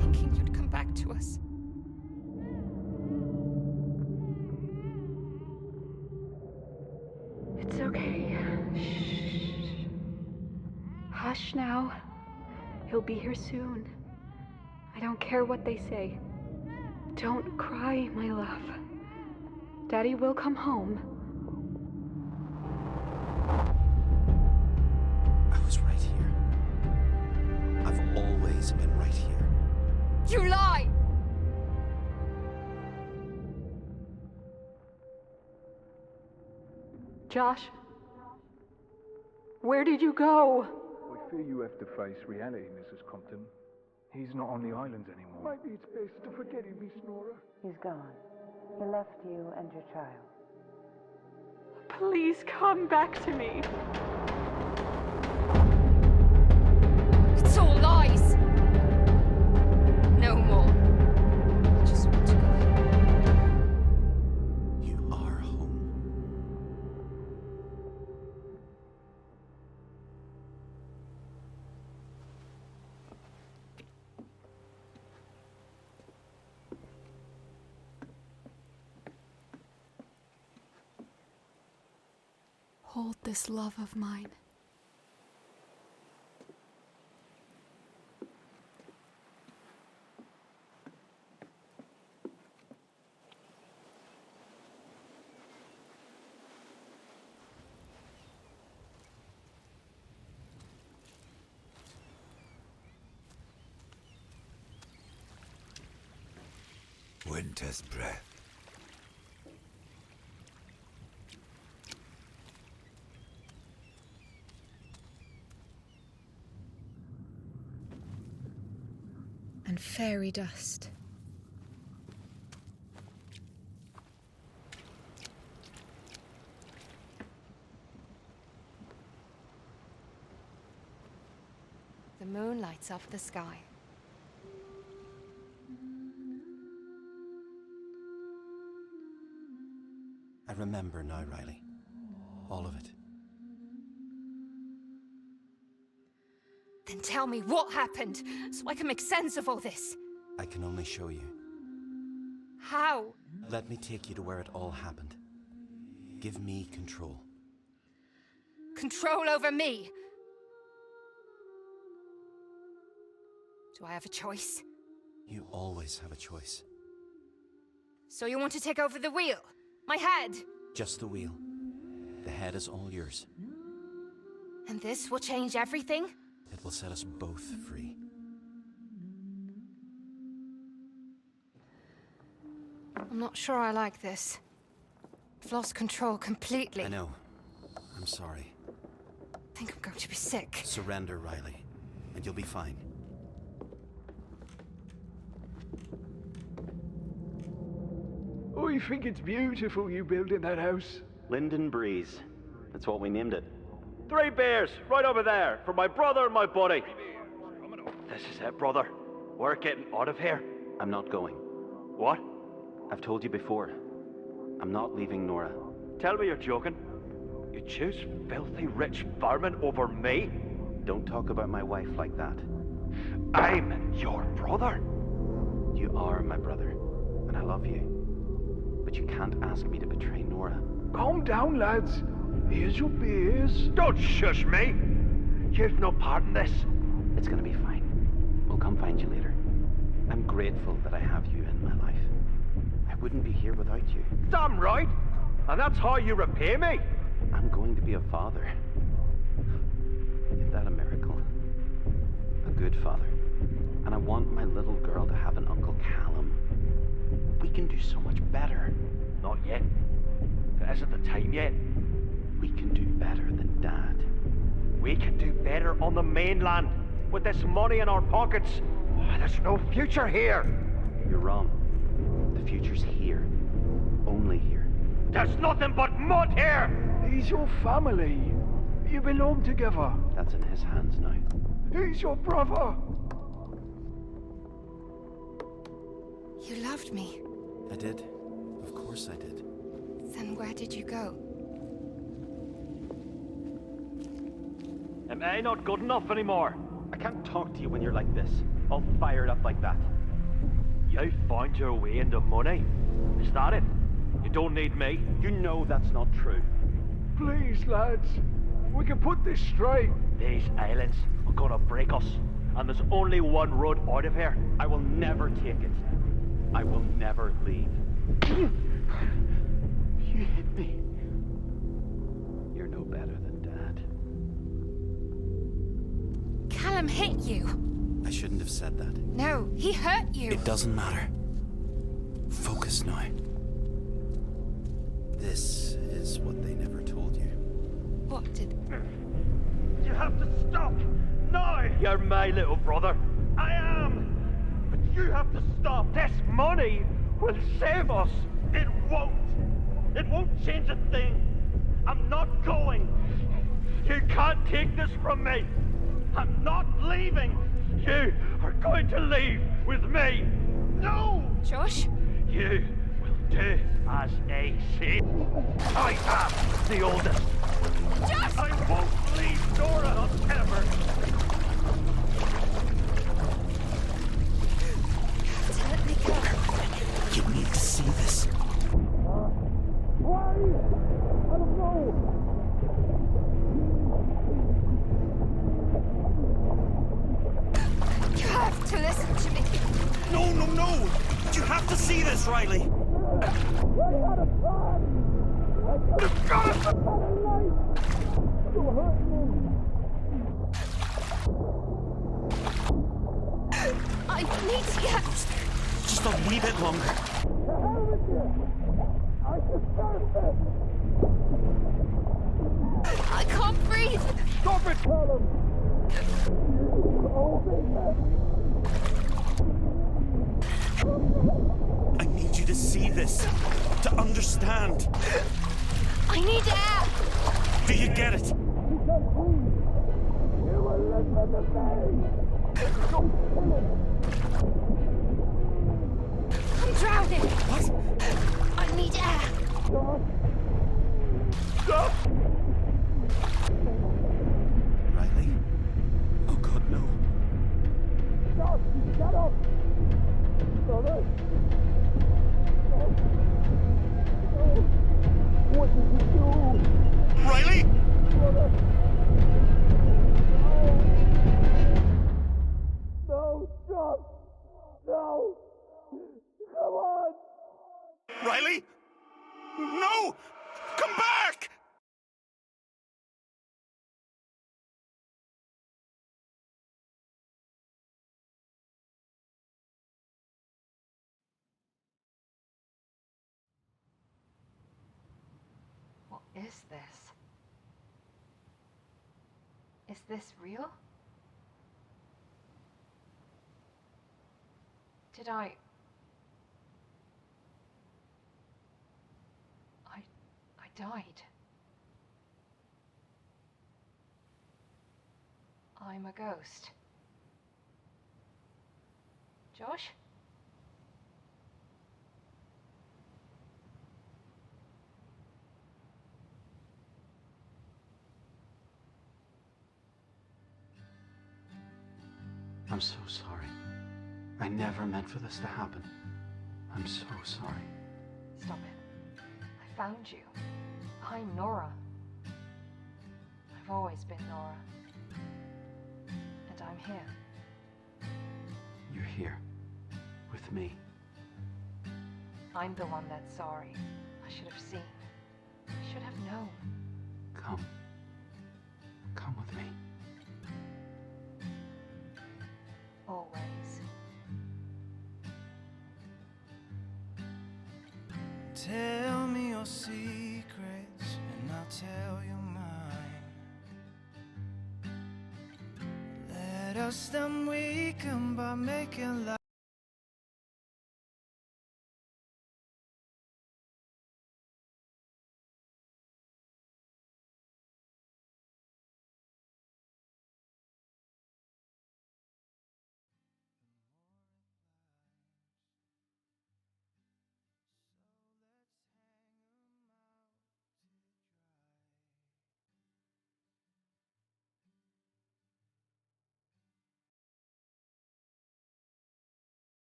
S1: Thinking you'd come back to us.
S8: It's okay. Shh. Hush now. He'll be here soon. I don't care what they say. Don't cry, my love. Daddy will come home.
S2: I was right here. I've always been right here.
S1: You lie!
S8: Josh? Where did you go?
S10: I fear you have to face reality, Mrs. Compton. He's not on the islands anymore.
S7: Maybe it's best to forget him, Miss Nora.
S5: He's gone. He left you and your child.
S8: Please come back to me.
S1: It's all lies! No more. I just want to go home.
S2: You are home.
S1: Hold this love of mine.
S4: Winter's breath.
S1: And fairy dust. The moon lights up the sky.
S2: I remember now, Riley. All of it.
S1: Then tell me what happened, so I can make sense of all this.
S2: I can only show you.
S1: How?
S2: Let me take you to where it all happened. Give me control.
S1: Control over me? Do I have a choice?
S2: You always have a choice.
S1: So you want to take over the wheel? My head?
S2: Just the wheel. The head is all yours.
S1: And this will change everything?
S2: It will set us both free.
S1: I'm not sure I like this. I've lost control completely.
S2: I know. I'm sorry.
S1: I think I'm going to be sick.
S2: Surrender, Riley, and you'll be fine.
S7: I think it's beautiful you building that house.
S2: Linden Breeze. That's what we named it.
S11: 3 beers, right over there, for my brother and my buddy. This is it, brother. We're getting out of here.
S2: I'm not going.
S11: What?
S2: I've told you before. I'm not leaving Nora.
S11: Tell me you're joking. You choose filthy rich vermin over me?
S2: Don't talk about my wife like that.
S11: I'm your brother.
S2: You are my brother, and I love you. But you can't ask me to betray Nora.
S7: Calm down, lads. Here's your beers.
S11: Don't shush me. You've no part in this.
S2: It's gonna be fine. We'll come find you later. I'm grateful that I have you in my life. I wouldn't be here without you.
S11: Damn right. And that's how you repay me.
S2: I'm going to be a father. Isn't that a miracle? A good father. And I want my little girl to have an Uncle Callum. We can do so much better.
S11: Not yet. It isn't the time yet.
S2: We can do better than Dad.
S11: We can do better on the mainland. With this money in our pockets. There's no future here.
S2: You're wrong. The future's here. Only here.
S11: There's nothing but mud here!
S7: He's your family. You belong together.
S2: That's in his hands now.
S7: He's your brother.
S1: You loved me.
S2: I did. Of course I did.
S1: Then where did you go?
S11: Am I not good enough anymore?
S2: I can't talk to you when you're like this. All fired up like that.
S11: You found your way into money? Is that it? You don't need me?
S2: You know that's not true.
S7: Please, lads. We can put this straight.
S11: These islands are gonna break us. And there's only one road out of here.
S2: I will never take it. I will never leave. You hit me. You're no better than Dad.
S1: Callum hit you.
S2: I shouldn't have said that.
S1: No, he hurt you.
S2: It doesn't matter. Focus now. This is what they never told you.
S1: What did...
S11: You have to stop! Now! You're my little brother. I am! But you have to stop! This money will save us! It won't! It won't change a thing! I'm not going! You can't take this from me! I'm not leaving! You are going to leave with me! No!
S1: Josh?
S11: You will do as I say. I am the oldest.
S1: Josh!
S11: I won't leave Nora ever.
S1: Let me go.
S2: You need to see this.
S7: Why? I don't know.
S1: You have to listen to me.
S2: No, no, no! You have to see this, Riley!
S1: I need to get...
S2: Just a wee bit longer.
S1: I can't breathe.
S7: Stop it, Callum!
S2: I need you to see this. To understand.
S1: I need air.
S2: Do you get it?
S1: I'm drowning.
S2: What?
S1: I need air.
S2: Riley? Oh God, no.
S7: Shut up! Brother! What did you do?
S2: Riley?
S7: Brother! No! Stop! No! Come on!
S2: Riley? No! Come back!
S1: What is this? Is this real? Did I died. I'm a ghost. Josh?
S2: I'm so sorry. I never meant for this to happen. I'm so sorry.
S1: Stop it. I found you. I'm Nora. I've always been Nora. And I'm here.
S2: You're here. With me.
S1: I'm the one that's sorry. I should have seen. I should have known.
S2: Come. Come with me.
S1: Always.
S12: Tell me your secrets and I'll tell you mine. Let us stand weakened by making life.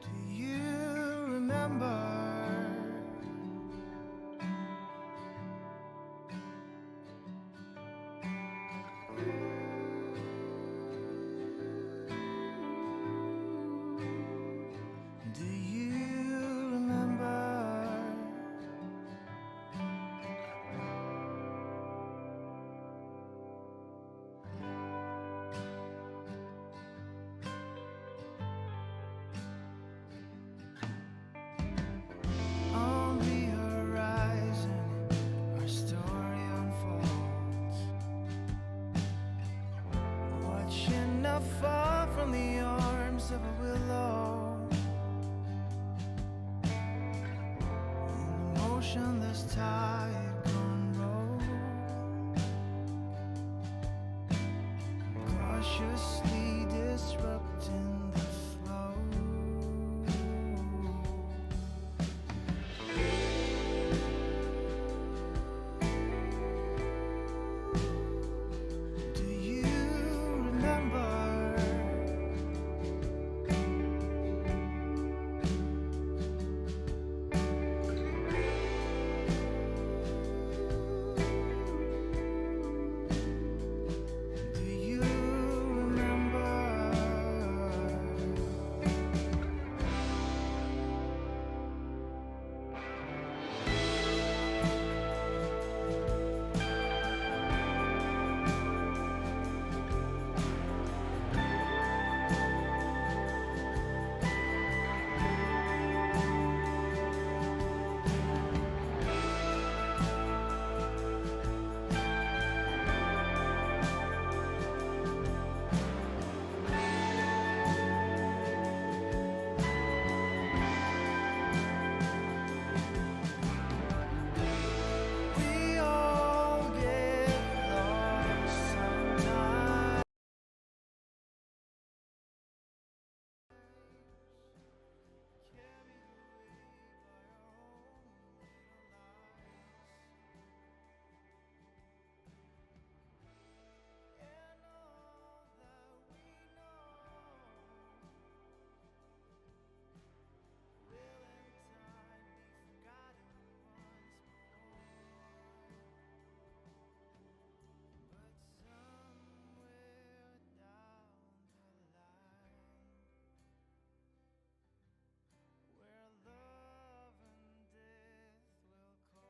S12: Do you remember? Do you remember? On the horizon, our story unfolds. Watching us fall from the arms of a willow. In the motionless tide gone roll. Cautiously